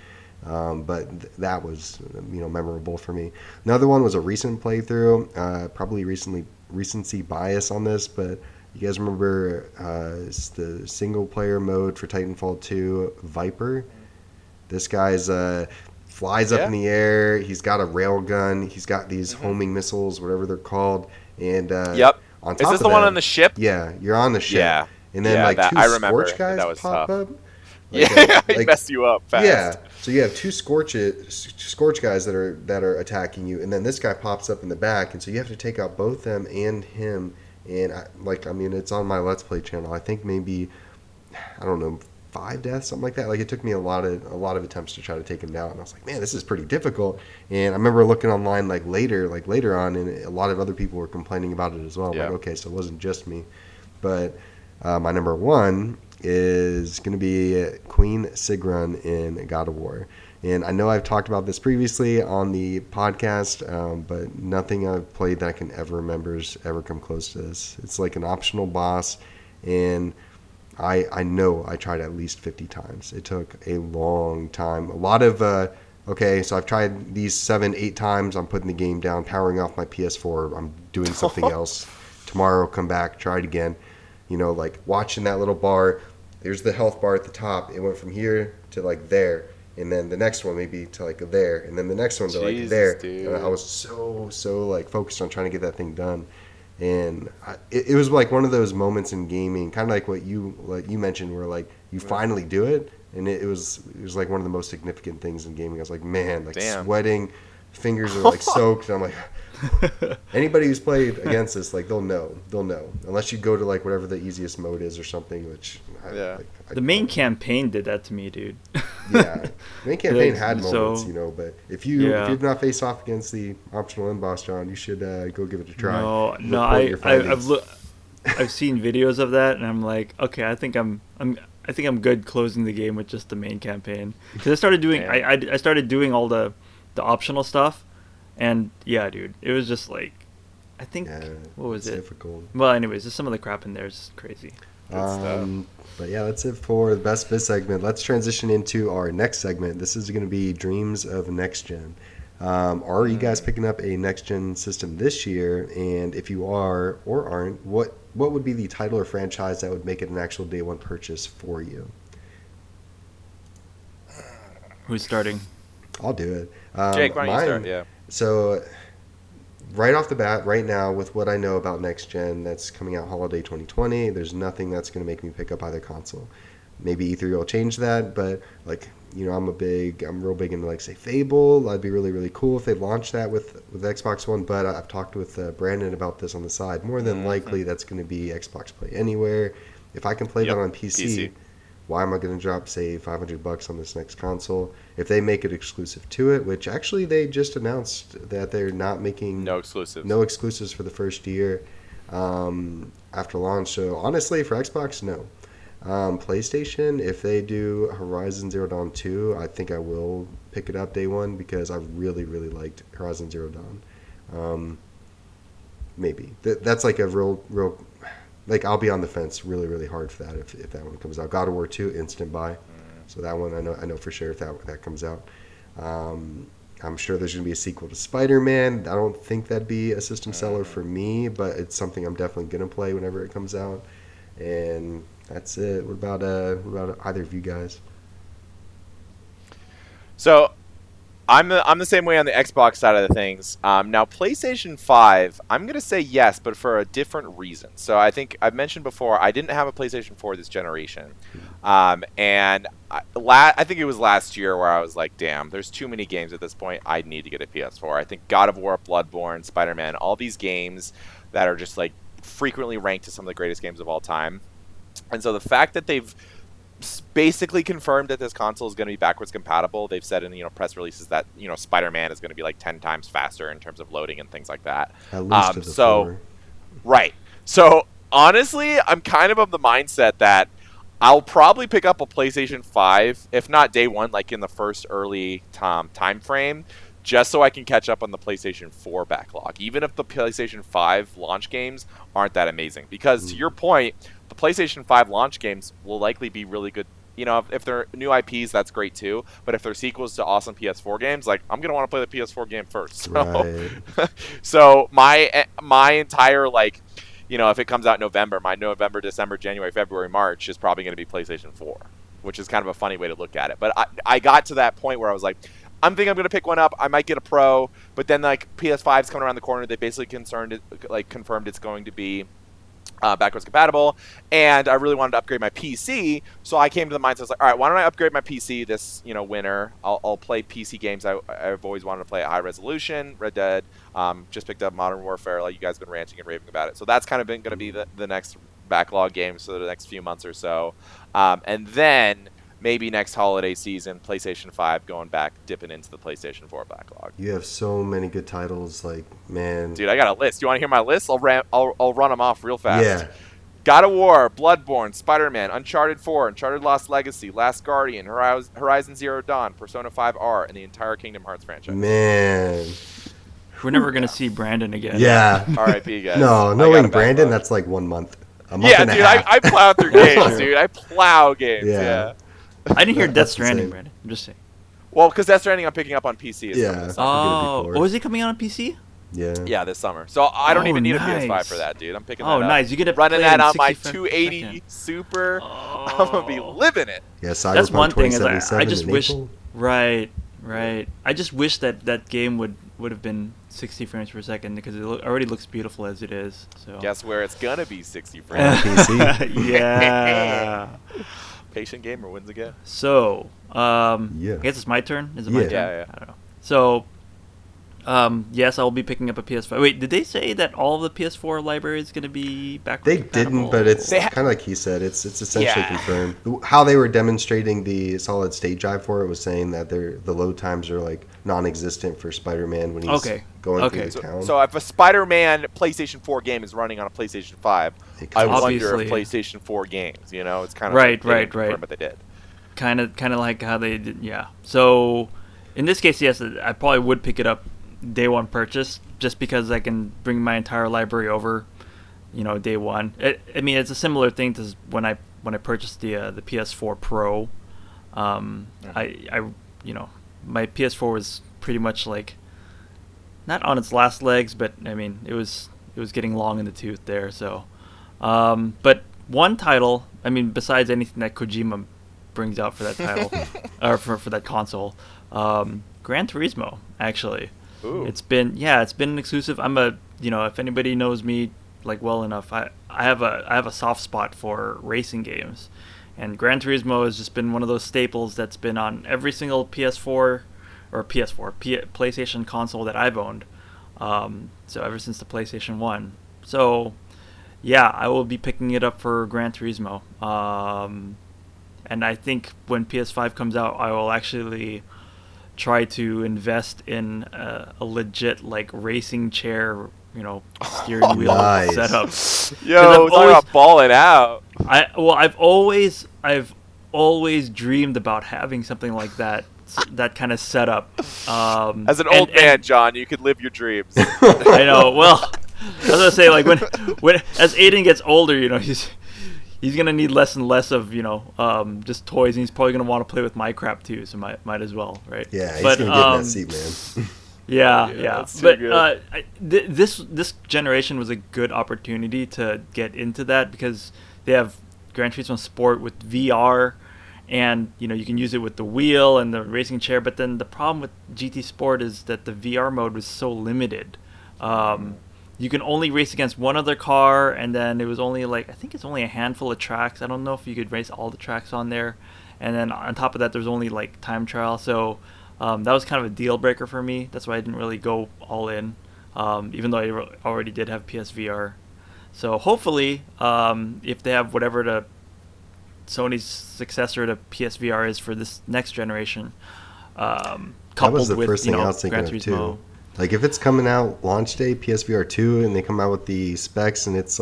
That was memorable for me. Another one was a recent playthrough. Probably recency bias on this, but you guys remember the single player mode for Titanfall 2 Viper? This guy's flies up in the air. He's got a rail gun. He's got these homing missiles, whatever they're called. And on top is this of the one that, on the ship? Yeah, you're on the ship. Yeah. And then 2 Scorch guys that was pop tough. up. He messed you up fast. Yeah. So you have 2 Scorch guys that are attacking you, and then this guy pops up in the back, and so you have to take out both them and him. And it's on my Let's Play channel. I think maybe, I don't know, 5 deaths, something like that. Like it took me a lot of attempts to try to take him down, and I was like, man, this is pretty difficult. And I remember looking online later on, and a lot of other people were complaining about it as well. I'm like, okay, so it wasn't just me. But my number 1 is going to be Queen Sigrun in God of War. And I know I've talked about this previously on the podcast, but nothing I've played that I can ever remember has ever come close to this. It's like an optional boss, and I know I tried at least 50 times. It took a long time. A lot of, so I've tried these 7-8 times. I'm putting the game down, powering off my PS4. I'm doing something else. Tomorrow, come back, try it again. Like watching that little bar. There's the health bar at the top. It went from here to like there. And then the next one maybe to like there. And then the next one to like there. Dude. And I was so like focused on trying to get that thing done. And it was like one of those moments in gaming, kind of like what you mentioned, where like you finally do it, and it was like one of the most significant things in gaming. I was like, man, like sweating, fingers are like soaked. And I'm like, anybody who's played against this, like they'll know, unless you go to like whatever the easiest mode is or something. Which the main campaign did that to me, dude. The main campaign had moments, but if you've not faced off against the optional end boss, John, you should go give it a try. I've seen videos of that, and I'm like, okay, I think I'm good closing the game with just the main campaign, because I started doing I started doing all the optional stuff, and dude, it was just like, I think what was it? Difficult. Well, anyways, just some of the crap in there is crazy. But that's it for the best bit segment. Let's transition into our next segment. This is going to be Dreams of Next Gen. Are you guys picking up a next gen system this year? And if you are or aren't, what would be the title or franchise that would make it an actual day one purchase for you? Who's starting? I'll do it. Jake, why don't you start? Yeah. So right off the bat, right now, with what I know about next gen that's coming out holiday 2020, there's nothing that's going to make me pick up either console. Maybe E3 will change that, but like, I'm real big into like say Fable. That'd be really really cool if they launched that with Xbox One. But I've talked with Brandon about this on the side. More than likely, that's going to be Xbox Play Anywhere. If I can play that on PC, why am I going to drop say $500 on this next console? If they make it exclusive to it, which actually they just announced that they're not making no exclusives for the first year after launch. So honestly, for Xbox, no. PlayStation, if they do Horizon Zero Dawn 2, I think I will pick it up day one because I really, really liked Horizon Zero Dawn. Maybe. That's like a real, like I'll be on the fence really, really hard for that if that one comes out. God of War 2, instant buy. So that one I know for sure if that comes out. I'm sure there's going to be a sequel to Spider-Man. I don't think that'd be a system seller for me, but it's something I'm definitely going to play whenever it comes out. And that's it. What about either of you guys? So, I'm the same way on the Xbox side of the things. Now, PlayStation 5, I'm going to say yes, but for a different reason. So I think I've mentioned before, I didn't have a PlayStation 4 this generation. And I think it was last year where I was like, damn, there's too many games at this point. I need to get a PS4. I think God of War, Bloodborne, Spider-Man, all these games that are just like frequently ranked as some of the greatest games of all time. And so the fact that they've basically confirmed that this console is going to be backwards compatible. They've said in press releases that Spider-Man is going to be like 10 times faster in terms of loading and things like that. At least to the floor. Right. So honestly, I'm kind of the mindset that I'll probably pick up a PlayStation 5, if not day one, like in the first early time frame, just so I can catch up on the PlayStation 4 backlog, even if the PlayStation 5 launch games aren't that amazing. Because to your point, the PlayStation 5 launch games will likely be really good. If they're new IPs, that's great too. But if they're sequels to awesome PS4 games, like I'm gonna want to play the PS4 game first. So, right. So my entire if it comes out in November, my November, December, January, February, March is probably going to be PlayStation 4, which is kind of a funny way to look at it. But I got to that point where I was like, I'm thinking I'm going to pick one up. I might get a Pro, but then PS5's coming around the corner. They basically confirmed it's going to be backwards compatible, and I really wanted to upgrade my PC, so I came to the mindset, I was like, all right, why don't I upgrade my PC this winter? I'll play PC games I've always wanted to play at high resolution. Red Dead, just picked up Modern Warfare, like you guys have been ranting and raving about it, so that's kind of been going to be the next backlog games for the next few months or so, and then maybe next holiday season, PlayStation 5 going back, dipping into the PlayStation 4 backlog. You have so many good titles, man. Dude, I got a list. You want to hear my list? I'll run them off real fast. Yeah. God of War, Bloodborne, Spider-Man, Uncharted 4, Uncharted Lost Legacy, Last Guardian, Horizon Zero Dawn, Persona 5R, and the entire Kingdom Hearts franchise. Man. We're never going to see Brandon again. Yeah. R.I.P. guys. No, knowing Brandon, that's like 1 month. Yeah, dude, I plow through games, dude. I plow games, yeah. I didn't hear Death Stranding, Brandon. I'm just saying. Well, because Death Stranding I'm picking up on PC. Is it coming out on PC? Yeah, this summer. So I don't even need a PS5 for that, dude. I'm picking that up. Oh, nice. You get to running play that on my 280 Super. I'm gonna be living it. Yeah, Cyberpunk that's one thing. I just wish. Right. I just wish that game would have been 60 frames per second because it already looks beautiful as it is. So guess where it's gonna be 60 frames. PC. Yeah. Patient gamer wins again. So, I guess it's my turn. Is it my turn? Yeah. I don't know. So, yes, I'll be picking up a PS5. Wait, did they say that all of the PS4 library is going to be backwards compatible? They didn't, but it's kind of like he said. It's essentially confirmed. How they were demonstrating the solid state drive for it was saying that the load times are like non-existent for Spider-Man when he's going through the town. So if a Spider-Man PlayStation 4 game is running on a PlayStation 5, I wonder if PlayStation 4 games, it's kind of right. what they did. Kind of like how they did, yeah. So in this case, yes, I probably would pick it up day one purchase just because I can bring my entire library over, day one. I mean, it's a similar thing to when I purchased the PS4 Pro. My PS4 was pretty much like not on its last legs, but I mean, it was getting long in the tooth there. So, but one title, I mean, besides anything that Kojima brings out for that title or for that console, Gran Turismo actually. Ooh. It's been an exclusive. I'm if anybody knows me well enough, I have a soft spot for racing games, And Gran Turismo has just been one of those staples that's been on every single PlayStation console that I've owned. So ever since the PlayStation 1. So, yeah, I will be picking it up for Gran Turismo. And I think when PS5 comes out, I will actually try to invest in a legit like racing chair, steering wheel Nice. setup. Yo, talk about balling out. I've always dreamed about having something like that kind of setup. As an old man, John, you could live your dreams. I know. Well, I was gonna say, like, when as Aiden gets older, he's gonna need less and less of just toys, and he's probably gonna want to play with Minecraft too. So might as well, right? Yeah, he's gonna get in that seat, man. Yeah. But this generation was a good opportunity to get into that because they have Gran Turismo Sport with VR, and you can use it with the wheel and the racing chair. But then the problem with GT Sport is that the VR mode was so limited. You can only race against one other car, and then it was only I think it's only a handful of tracks. I don't know if you could race all the tracks on there. And then on top of that, there's only time trial. So that was kind of a deal breaker for me. That's why I didn't really go all in, even though I already did have PSVR. So hopefully, if they have whatever Sony's successor to PSVR is for this next generation, coupled that was the with first thing I was thinking Gran of Turismo. too. Like if it's coming out launch day PSVR 2 and they come out with the specs and it's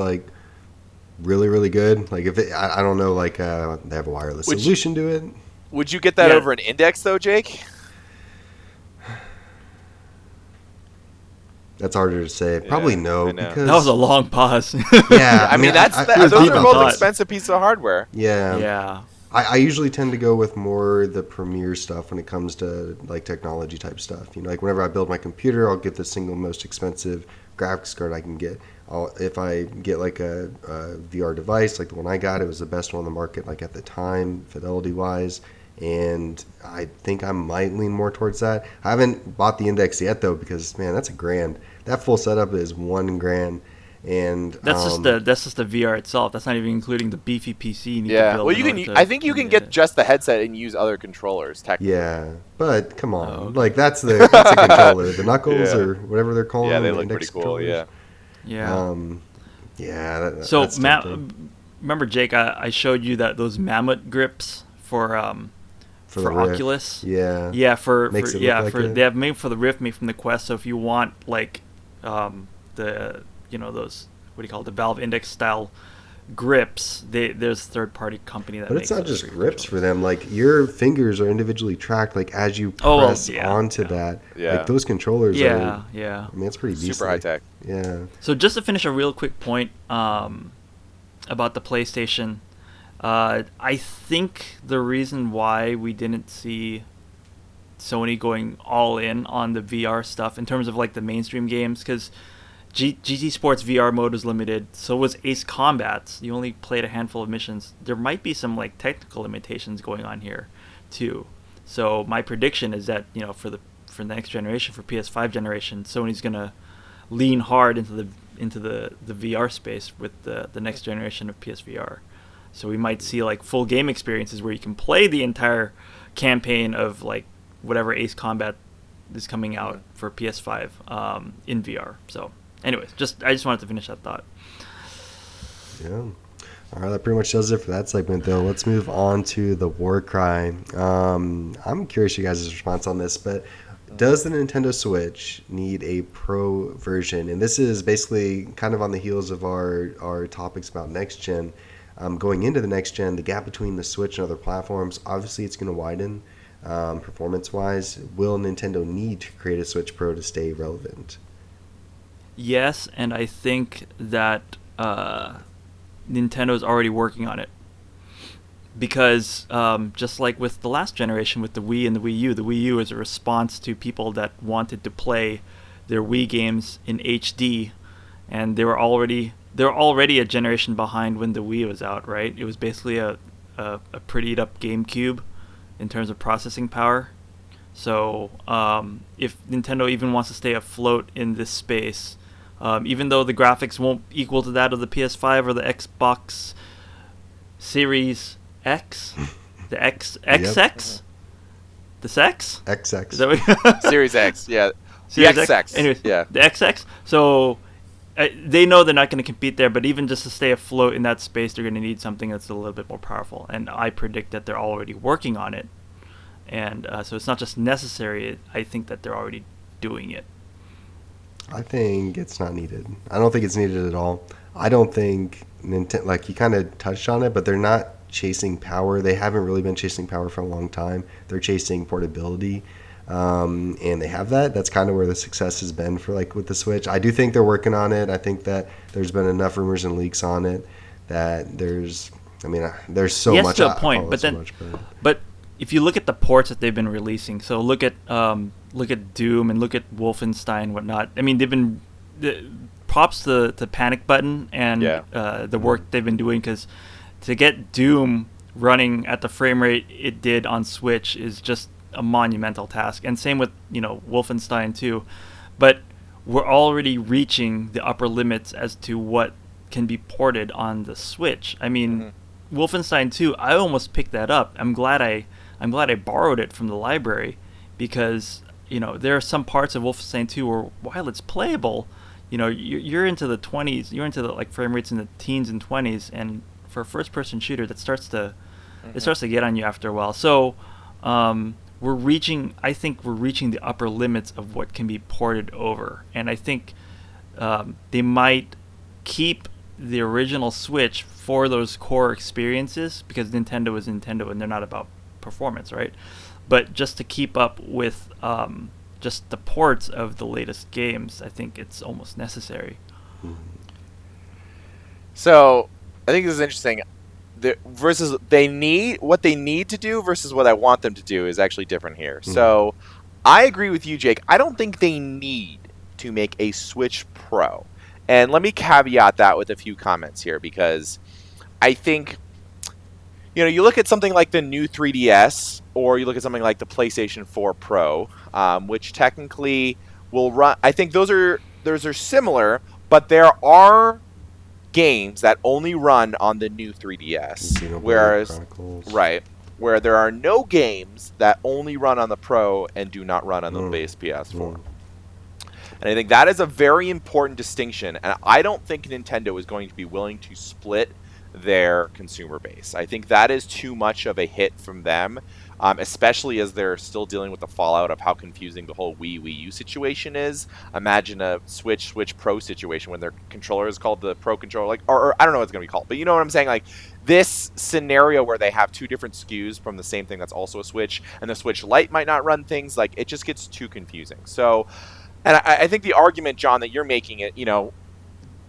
really really good. Like if I don't know, they have a wireless solution to it. Would you get that over an Index though, Jake? That's harder to say. Probably no, because That was a long pause. yeah. I mean, those deep are in both thought. expensive pieces of hardware. Yeah. Yeah. I usually tend to go with more the premier stuff when it comes to technology type stuff. Whenever I build my computer, I'll get the single most expensive graphics card I can get. If I get a VR device like the one I got, it was the best one on the market at the time, fidelity wise, and I think I might lean more towards that. I haven't bought the Index yet though, because man, that's $1,000. That full setup is $1,000. And that's just the VR itself. That's not even including the beefy PC you need to build. Well, I think you can get just the headset and use other controllers. Technically. Yeah, but come on, that's a controller. The Knuckles or whatever they're calling. Yeah, they the look Index pretty cool. Yeah. Yeah. So that's tempting. remember, Jake, I showed you those mammoth grips for Oculus. Yeah. Yeah, Makes it look like it. they have made for the Rift, made from the Quest. So if you want the those, what do you call it, the Valve Index style grips, there's a third party company that But makes it's not those just for grips for them. Your fingers are individually tracked as you press onto that. Yeah. Those controllers are. Yeah. I mean, it's pretty decent. Super high tech. Yeah. So just to finish a real quick point about the PlayStation, I think the reason why we didn't see Sony going all in on the VR stuff in terms of the mainstream games, because GT Sports VR mode was limited, so was Ace Combat's. You only played a handful of missions. There might be some technical limitations going on here too. So my prediction is that for the next generation, for PS5 generation, Sony's gonna lean hard into the VR space with the next generation of PSVR. So we might see full game experiences where you can play the entire campaign of whatever Ace Combat is coming out for PS5 in VR. So anyways, I just wanted to finish that thought. Yeah. All right, that pretty much does it for that segment, though. Let's move on to the war cry. I'm curious your guys' response on this, but does the Nintendo Switch need a Pro version? And this is basically kind of on the heels of our topics about next gen. Going into the next gen, the gap between the Switch and other platforms, obviously it's going to widen performance-wise. Will Nintendo need to create a Switch Pro to stay relevant? Yes, and I think that Nintendo is already working on it. Because just like with the last generation, with the Wii and the Wii U is a response to people that wanted to play their Wii games in HD, and they're already a generation behind when the Wii was out, right? It was basically a prettied up GameCube in terms of processing power. So if Nintendo even wants to stay afloat in this space, even though the graphics won't equal to that of the PS5 or the Xbox Series X, the XX, the sex. XX. Is that what? Series X, yeah. Series the XX. Anyways, yeah. the XX. So they know they're not going to compete there, but even just to stay afloat in that space, they're going to need something that's a little bit more powerful. And I predict that they're already working on it. And so it's not just necessary. I think that they're already doing it. I think it's not needed. I don't think it's needed at all. I don't think Nintendo, like you kind of touched on it, but they're not chasing power. They haven't really been chasing power for a long time. They're chasing portability. And they have that. That's kind of where the success has been for like with the Switch. I do think they're working on it. I think that there's been enough rumors and leaks on it that there's so yes, much. to a point, but if you look at the ports that they've been releasing, so look at Doom and look at Wolfenstein and whatnot. I mean, they've been props to Panic Button and the work they've been doing, because to get Doom running at the frame rate it did on Switch is just a monumental task, and same with Wolfenstein 2. But we're already reaching the upper limits as to what can be ported on the Switch. I mean, Wolfenstein 2, I almost picked that up. I'm glad I borrowed it from the library, because there are some parts of Wolfenstein 2 where, while it's playable, you're into the 20s, you're into the like frame rates in the teens and 20s, and for a first-person shooter, that starts to get on you after a while. So I think we're reaching the upper limits of what can be ported over, and I think they might keep the original Switch for those core experiences, because Nintendo is Nintendo and they're not about performance, right? But just to keep up with just the ports of the latest games, I think it's almost necessary. So I think this is interesting. Versus what they need to do versus what I want them to do is actually different here. So I agree with you, Jake. I don't think they need to make a Switch Pro. And let me caveat that with a few comments here, because I think, you look at something like the new 3DS, or you look at something like the PlayStation 4 Pro, which technically will run. I think those are similar, but there are games that only run on the new 3DS, where there are no games that only run on the Pro and do not run on the base PS4. And I think that is a very important distinction, and I don't think Nintendo is going to be willing to split their consumer base. I think that is too much of a hit from them, especially as they're still dealing with the fallout of how confusing the whole Wii U situation is. Imagine a Switch Pro situation when their controller is called the Pro controller, or I don't know what it's going to be called, but you know what I'm saying? Like this scenario where they have two different SKUs from the same thing that's also a Switch, and the Switch Lite might not run things, like it just gets too confusing. So, and I think the argument, John, that you're making it,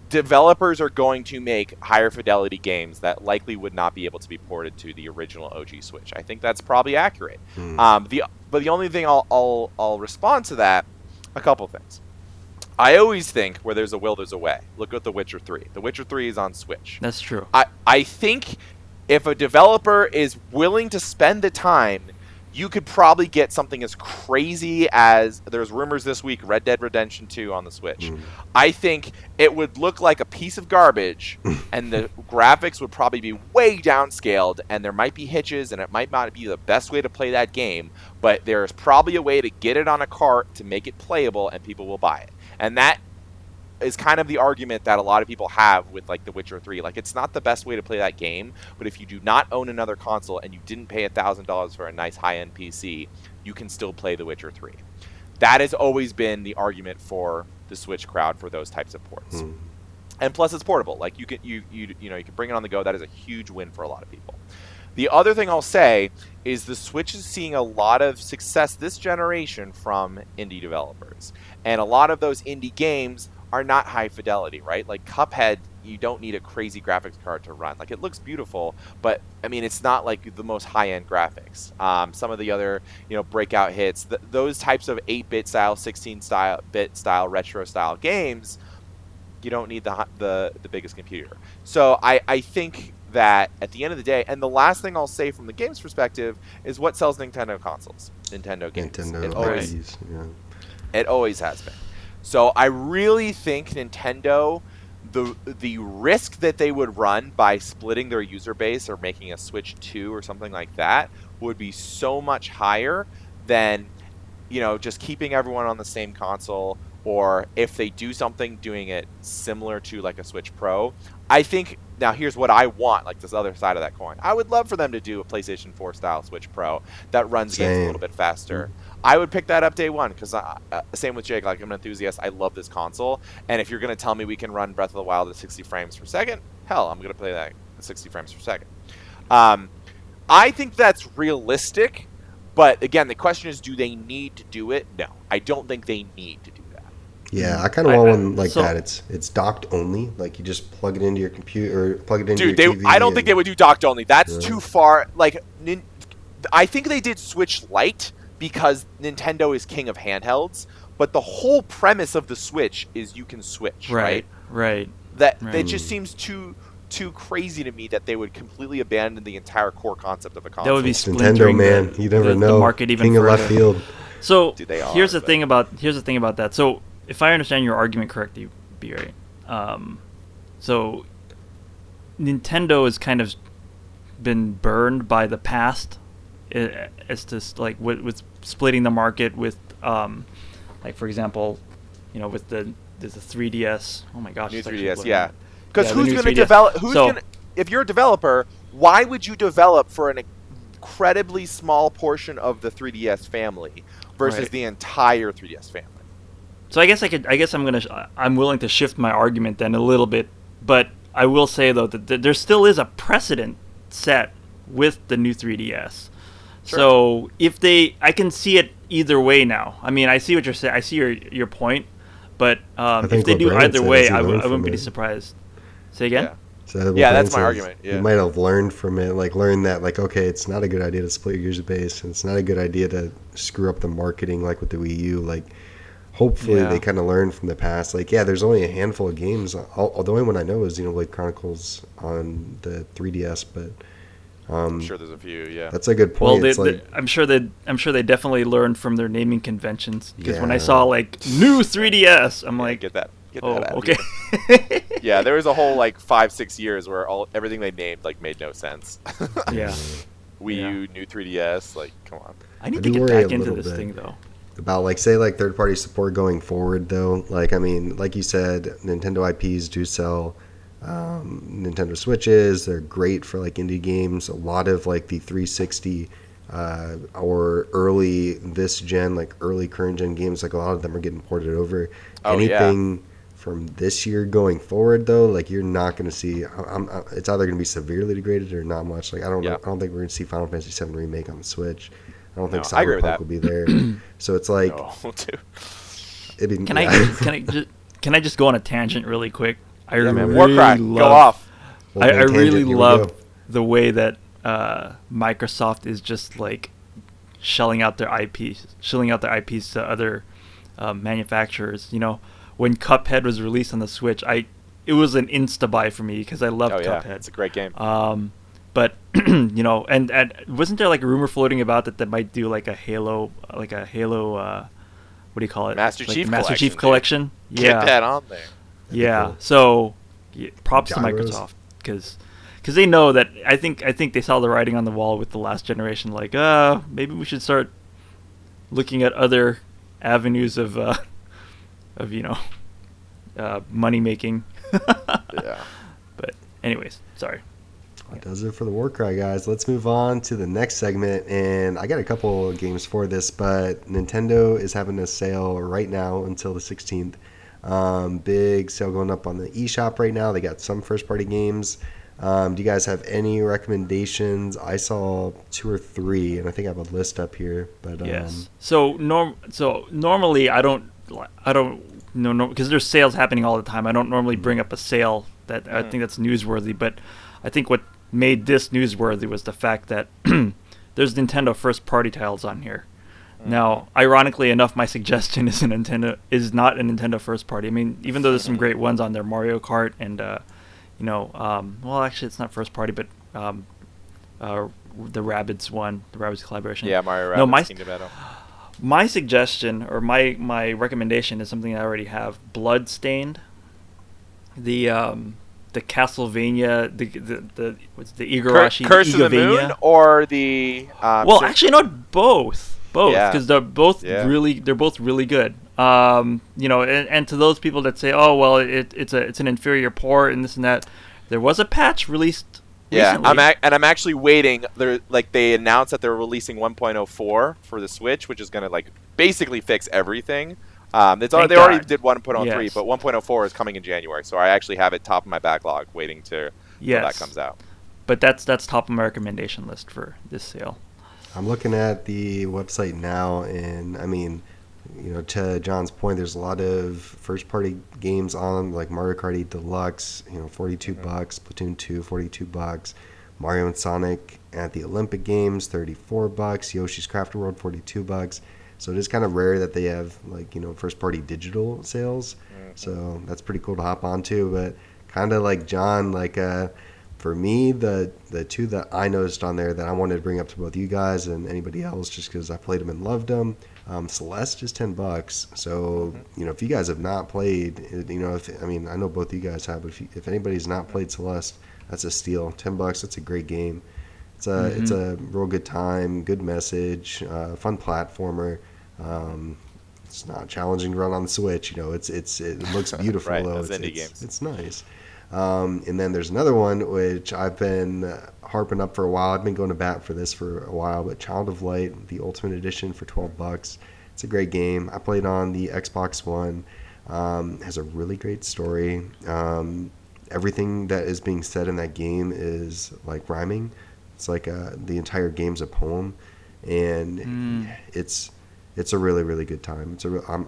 developers are going to make higher fidelity games that likely would not be able to be ported to the original OG Switch. I think that's probably accurate. But the only thing I'll respond to that, a couple things. I always think where there's a will, there's a way. Look at The Witcher 3. The Witcher 3 is on Switch. That's true. I think if a developer is willing to spend the time, you could probably get something as crazy as, there's rumors this week, Red Dead Redemption 2 on the Switch. I think it would look like a piece of garbage, and the graphics would probably be way downscaled, and there might be hitches, and it might not be the best way to play that game, but there's probably a way to get it on a cart to make it playable, and people will buy it. And that is kind of the argument that a lot of people have with like The Witcher 3. Like, it's not the best way to play that game, but if you do not own another console and you didn't pay $1,000 for a nice high-end PC, you can still play The Witcher 3. That has always been the argument for the Switch crowd for those types of ports. And plus, it's portable. Like you can bring it on the go. That is a huge win for a lot of people. The other thing I'll say is the Switch is seeing a lot of success this generation from indie developers, and a lot of those indie games are not high fidelity, right? Like Cuphead, you don't need a crazy graphics card to run. Like, it looks beautiful, but I mean, it's not like the most high-end graphics. Some of the other, breakout hits, those types of 8-bit style, 16-bit style, retro style games, you don't need the biggest computer. So I think that at the end of the day, and the last thing I'll say from the games perspective is what sells Nintendo consoles, Nintendo games. It always has been. So I really think Nintendo the risk that they would run by splitting their user base or making a Switch 2 or something like that would be so much higher than, just keeping everyone on the same console, or if they do something, doing it similar to like a Switch Pro. I think, now here's what I want, like this other side of that coin. I would love for them to do a PlayStation 4 style Switch Pro that runs games a little bit faster. I would pick that up day one, because same with Jake, like I'm an enthusiast. I love this console, and if you're going to tell me we can run Breath of the Wild at 60 frames per second, hell, I'm going to play that at 60 frames per second. I think that's realistic, but again, the question is, do they need to do it? No, I don't think they need to do that. Yeah, I kind of want one like that. It's docked only, like you just plug it into your computer or plug it into your TV. I don't think they would do docked only. That's too far. Like, I think they did Switch Lite because Nintendo is king of handhelds, but the whole premise of the Switch is you can switch, right? Right. That just seems too crazy to me that they would completely abandon the entire core concept of a console. That would be Nintendo, man. You never know. The market even king further. Of left field. So here's the thing about that. So if I understand your argument correctly, B-Ray, so Nintendo has kind of been burned by the past as to like with splitting the market with like for example, with the 3DS. Oh my gosh, new 3DS, yeah. Because Yeah, who's going to develop? If you're a developer, why would you develop for an incredibly small portion of the 3DS family versus the entire 3DS family? So I guess I'm willing to shift my argument then a little bit, but I will say though that there still is a precedent set with the new 3DS. Sure. So I can see it either way now. I mean, I see what you're saying. I see your point, but if they do either way, I wouldn't be surprised. Say again? Yeah, that's my argument. Yeah. You might have learned from it, like learned that, like, okay, it's not a good idea to split your user base, and it's not a good idea to screw up the marketing, like with the Wii U. Like, hopefully they kind of learned from the past. Like, yeah, there's only a handful of games. The only one I know is Xenoblade Chronicles on the 3DS, but I'm sure there's a few. Yeah, that's a good point. Well, I'm sure they definitely learned from their naming conventions, because when I saw like new 3DS, I'm like, get that oh, out of okay. Yeah, there was a whole like 5-6 years where everything they named like made no sense. Yeah. Wii U, new 3DS, like, come on. I need to get back into this thing though. About like, say, like third-party support going forward though. Like, I mean, like you said, Nintendo IPs do sell Nintendo Switches. They're great for like indie games. A lot of like the 360 or early this gen, like early current gen games, like a lot of them are getting ported over. Anything from this year going forward though, like you're not going to see. It's either going to be severely degraded or not much. Like I don't think we're going to see Final Fantasy VII remake on the Switch. I don't think Cyberpunk will be there. So it's like, can I just go on a tangent really quick? I remember Warcry. Go off. I really love the way that Microsoft is just like shelling out their IPs to other manufacturers. When Cuphead was released on the Switch, it was an insta buy for me because I loved Cuphead. It's a great game. But and wasn't there like a rumor floating about that might do like a Halo, what do you call it? Master Chief Collection. Yeah. Get that on there. Yeah. Cool. So props to Microsoft because they know that I think they saw the writing on the wall with the last generation. Like, maybe we should start looking at other avenues of money making. Yeah. But anyways, sorry. That does it for the Warcry, guys. Let's move on to the next segment, and I got a couple of games for this, but Nintendo is having a sale right now until the 16th. Big sale going up on the eShop right now. They got some first-party games. Do you guys have any recommendations? I saw 2 or 3, and I think I have a list up here. But yes. So normally I don't know because there's sales happening all the time. I don't normally bring up a sale that I think that's newsworthy, but I think what made this newsworthy was the fact that there's Nintendo first-party titles on here. Now, ironically enough, my suggestion is not a Nintendo first-party. I mean, even though there's some great ones on there, Mario Kart and well, actually, it's not first-party, but the Rabbids one, the Rabbids collaboration. Yeah, Mario Rabbids Kingdom Battle. My suggestion or my recommendation is something I already have: Bloodstained. the Castlevania, the what's the Igarashi, Curse the of the Moon, Igavania. or the Well, actually, not both, Yeah. because they're both Yeah. really good. You know, and to those people that say, oh well, it's an inferior port and this and that, there was a patch released. Yeah, Recently. I'm actually waiting. They announced that they're releasing 1.04 for the Switch, which is gonna like basically fix everything. They already God. did 1.03, Yes. but 1.04 is coming in January, so I actually have it top of my backlog, waiting till that comes out. But that's top of my recommendation list for this sale. I'm looking at the website now, and I mean, you know, to John's point, there's a lot of first-party games on, like Mario Kart 8 Deluxe, you know, $42, Splatoon 2, $42, Mario and Sonic at the Olympic Games, $34, Yoshi's Crafted World, $42. So it is kind of rare that they have, like, you know, first-party digital sales. So that's pretty cool to hop onto. But kind of like John, like, for me, the two that I noticed on there that I wanted to bring up to both you guys and anybody else, just because I played them and loved them. Celeste is $10. So you know, if you guys have not played, you know, I know both of you guys have, but if anybody's not played Celeste, that's a steal. $10. That's a great game. It's a real good time, good message, fun platformer. It's not challenging to run on the Switch. You know, it looks beautiful Right, though. those indie games. It's nice. And then there's another one which I've been harping up for a while. I've been going to bat for this for a while, but Child of Light, the Ultimate Edition for $12. It's a great game. I played on the Xbox One. Has a really great story. Everything that is being said in that game is like rhyming. It's like the entire game's a poem, and it's a really, really good time.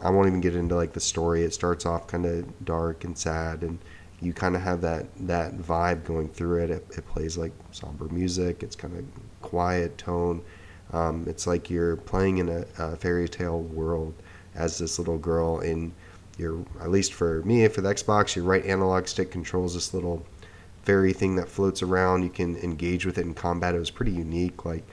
I won't even get into like the story. It starts off kind of dark and sad, and you kind of have that vibe going through it. It plays like somber music. It's kind of quiet tone. It's like you're playing in a fairy tale world as this little girl, and you're, at least for me, for the Xbox, your right analog stick controls this little fairy thing that floats around. You can engage with it in combat. It was pretty unique. Like,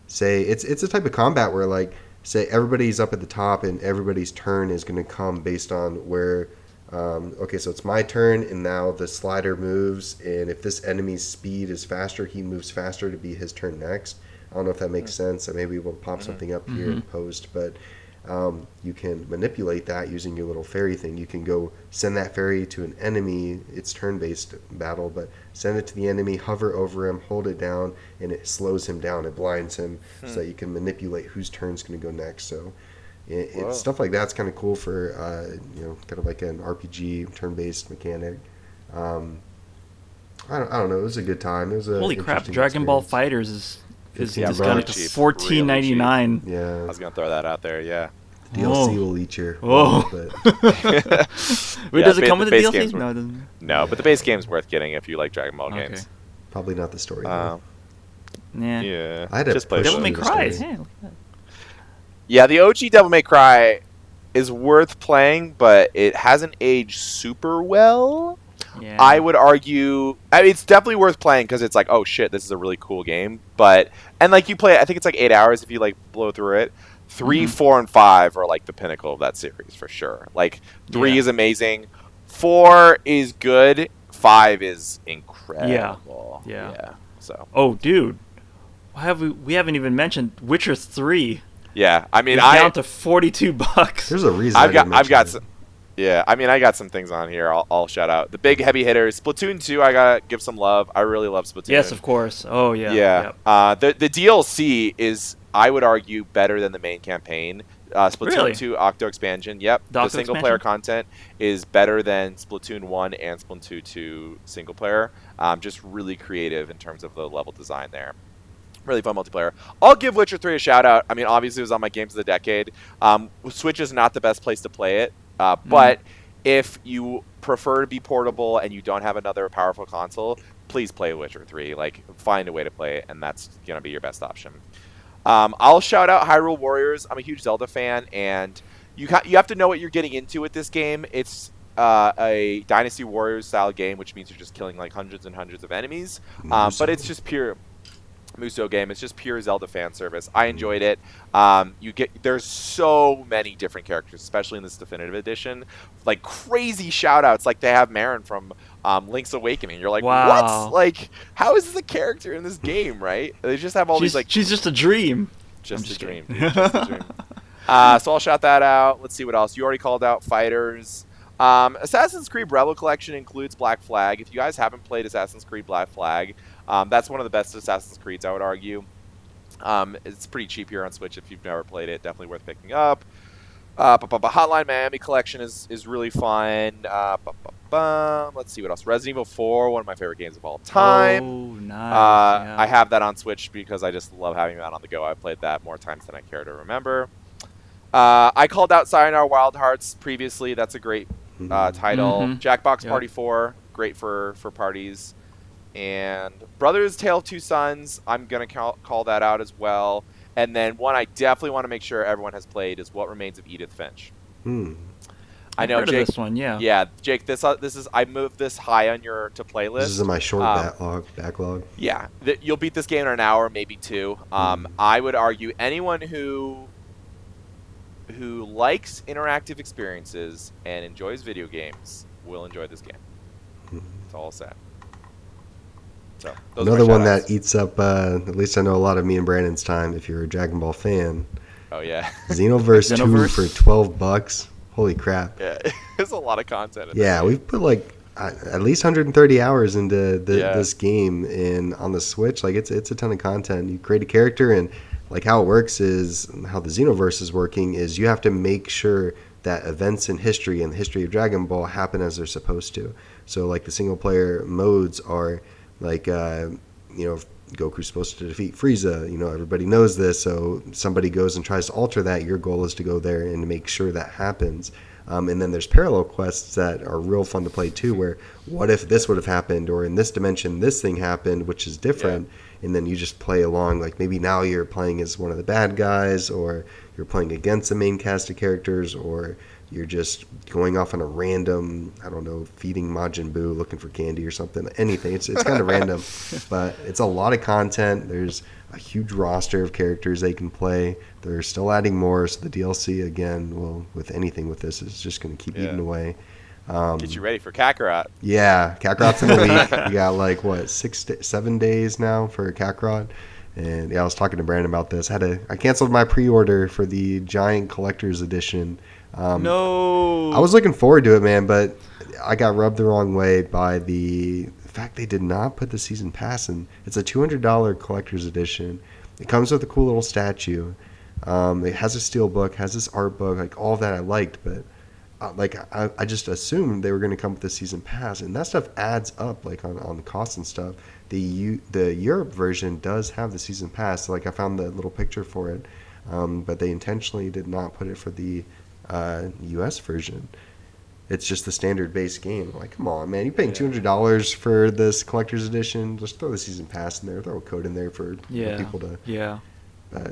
say, it's a type of combat where, like, say everybody's up at the top and everybody's turn is going to come based on where okay, so it's my turn, and now the slider moves, and if this enemy's speed is faster, he moves faster to be his turn next. I don't know if that makes sense. Maybe we'll pop something up here in post, but you can manipulate that using your little fairy thing. You can go send that fairy to an enemy. It's turn-based battle, but send it to the enemy, hover over him, hold it down, and it slows him down. It blinds him so that you can manipulate whose turn's going to go next. So it's stuff like that's kind of cool for you know, kind of like an RPG turn-based mechanic. I don't know. It was a good time. It was a Holy crap! interesting Dragon Ball experience. Fighters is Yeah, discounted to really cheap, $14.99. Yeah, I was gonna throw that out there. Yeah. DLC will eat your Whoa. but Wait, Yeah, does it come with a base DLC? games No, it doesn't. No, but the base game's worth getting if you like Dragon Ball Okay. games. probably not the story. though. Yeah. Yeah. I had to just play push Devil the- May the Cry. story. Yeah, look at that. Yeah, the OG Devil May Cry is worth playing, but it hasn't aged super well. Yeah. I would argue, I mean, it's definitely worth playing because it's like, oh shit, this is a really cool game. But and like you play, I think it's like 8 hours if you like blow through it. 3, 4, and 5 are like the pinnacle of that series for sure. Like 3 Yeah. is amazing, 4 is good, 5 is incredible. Yeah. So Oh, dude, we haven't even mentioned Witcher 3. yeah, I mean, It's down to $42. There's a reason I've I got didn't mention it. some. Yeah, I mean, I got some things on here. I'll shout out the big heavy hitters. Splatoon 2, I gotta give some love. I really love Splatoon. Yes, of course. Oh yeah. Yeah. Yep. The DLC is, I would argue, better than the main campaign. Splatoon Really? 2 Octo expansion. Yep. The The Octo single player expansion? content is better than Splatoon 1 and Splatoon 2 single player. Just really creative in terms of the level design there. Really fun multiplayer. I'll give Witcher 3 a shout out. I mean, obviously it was on my games of the decade. Switch is not the best place to play it, but if you prefer to be portable and you don't have another powerful console, please play Witcher 3. Like, find a way to play it, and that's gonna be your best option. I'll shout out Hyrule Warriors. I'm a huge Zelda fan, and you have to know what you're getting into with this game. It's a Dynasty Warriors style game, which means you're just killing like hundreds and hundreds of enemies. But it's just pure. Muso game. It's just pure Zelda fan service. I enjoyed it. There's so many different characters, especially in this definitive edition. Like crazy shout outs, like they have Marin from Link's Awakening. You're like, Wow. what? Like, how is this a character in this game, right? They just have all these like she's just a dream. just a kidding. dream. Dude, just a dream. So I'll shout that out. Let's see what else. You already called out Fighters. Assassin's Creed Rebel Collection includes Black Flag. If you guys haven't played Assassin's Creed Black Flag, that's one of the best Assassin's Creeds, I would argue. It's pretty cheap here on Switch if you've never played it. Definitely worth picking up. Hotline Miami Collection is really fun. Let's see what else. Resident Evil 4, one of my favorite games of all time. Oh, nice. Yeah. I have that on Switch because I just love having that on the go. I've played that more times than I care to remember. I called out Sayonara Wild Hearts previously. That's a great title. Jackbox Party 4, great for parties. And Brothers Tale of Two Sons, I'm going to call that out as well. And then one I definitely want to make sure everyone has played is What Remains of Edith Finch. I know, I've heard Jake. of this one, yeah. Yeah, Jake. This is. I moved this high on your to play list. This is in my short backlog. Yeah, you'll beat this game in an hour, maybe two. I would argue anyone who likes interactive experiences and enjoys video games will enjoy this game. That's all I'll say. So another one that eats up. At least I know a lot of me and Brandon's time. If you're a Dragon Ball fan. Oh yeah. Xenoverse 2 for $12. Holy crap. Yeah, there's a lot of content. Yeah, we've put like at least 130 hours into this game, and on the Switch, like it's a ton of content. You create a character, and like how it works is how the Xenoverse is working is you have to make sure that events in history and the history of Dragon Ball happen as they're supposed to. So like the single player modes are like Goku's supposed to defeat Frieza. Everybody knows this, so somebody goes and tries to alter that. Your goal is to go there and make sure that happens. And then there's parallel quests that are real fun to play too, where what if this would have happened, or in this dimension this thing happened, which is different, and then you just play along. Like maybe now you're playing as one of the bad guys, or you're playing against the main cast of characters, or you're just going off on a random, I don't know, feeding Majin Buu looking for candy or something. Anything. It's kind of random, but it's a lot of content. There's a huge roster of characters they can play. They're still adding more, so the DLC, again, well, with anything with this, is just going to keep eating away. Get you ready for Kakarot. Yeah, Kakarot's in a week. You got like, 7 days now for Kakarot. And yeah, I was talking to Brandon about this. I canceled my pre-order for the Giant Collector's Edition. No. I was looking forward to it, man, but I got rubbed the wrong way by the fact they did not put the season pass in. It's a $200 collector's edition. It comes with a cool little statue. It has a steel book, has this art book, like all that I liked, but I just assumed they were going to come with the season pass, and that stuff adds up like on the cost and stuff. The Europe version does have the season pass. Like I found the little picture for it, but they intentionally did not put it for the US version. It's just the standard base game. Like, come on, man, you're paying $200 for this collector's edition. Just throw the season pass in there, throw a code in there for people to. Yeah.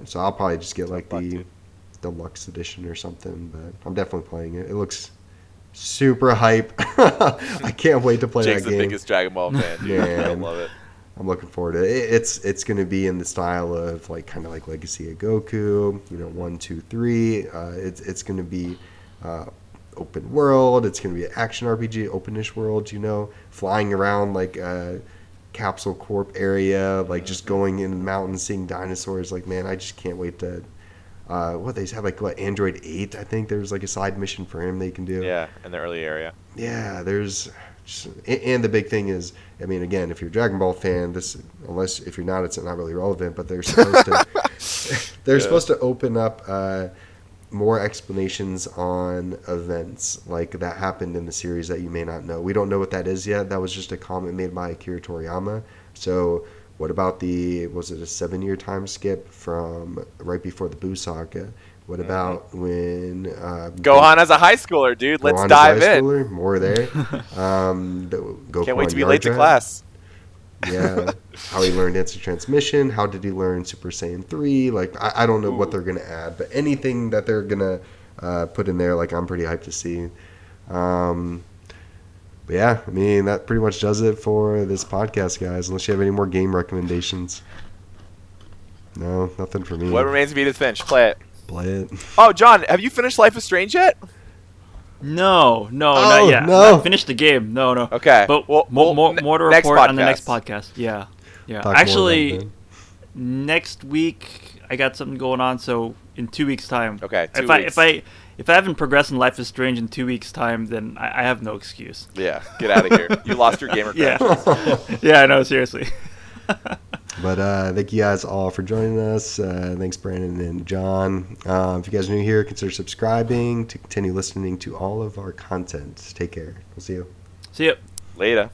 So I'll probably just get like the deluxe edition or something. But I'm definitely playing it. It looks super hype. I can't wait to play Jake's that game. the biggest Dragon Ball fan, dude. I love it. I'm looking forward to it. It's going to be in the style of like kind of like Legacy of Goku, 1, 2, 3. It's going to be open world. It's going to be an action RPG, openish world. Flying around like a Capsule Corp area, like just going in the mountains, seeing dinosaurs. Like, man, I just can't wait to. They have Android 8. I think there's like a side mission for him they can do. Yeah, in the early area. Yeah, there's. And the big thing is, I mean, again, if you're a Dragon Ball fan, unless if you're not, it's not really relevant. But they're supposed to, supposed to open up more explanations on events like that happened in the series that you may not know. We don't know what that is yet. That was just a comment made by Akira Toriyama. So, what about was it a 7-year time skip from right before the Buu saga? What about when Gohan as a high schooler, dude? Let's dive in. Schooler, more there. Goku Can't wait to be late to class. Yeah, how he learned instant transmission. How did he learn Super Saiyan 3? Like, I don't know what they're gonna add, but anything that they're gonna put in there, like I'm pretty hyped to see. But yeah, I mean that pretty much does it for this podcast, guys. Unless you have any more game recommendations. No, nothing for me. What remains of Edith Finch? Play it. Play it. Oh, John, have you finished Life is Strange yet? No, not yet. no. Not finished the game. No. Okay. But Well, more to next report on the podcast. next podcast. Yeah. Talk more Actually, about next week I got something going on. So in 2 weeks' time. Okay. If I haven't progressed in Life is Strange in 2 weeks' time, then I have no excuse. Yeah, get out of here. You lost your gamer Yeah. credentials. Yeah, I know. Seriously. But thank you guys all for joining us. Thanks, Brandon and John. If you guys are new here, consider subscribing to continue listening to all of our content. Take care. We'll see you. See ya. Later.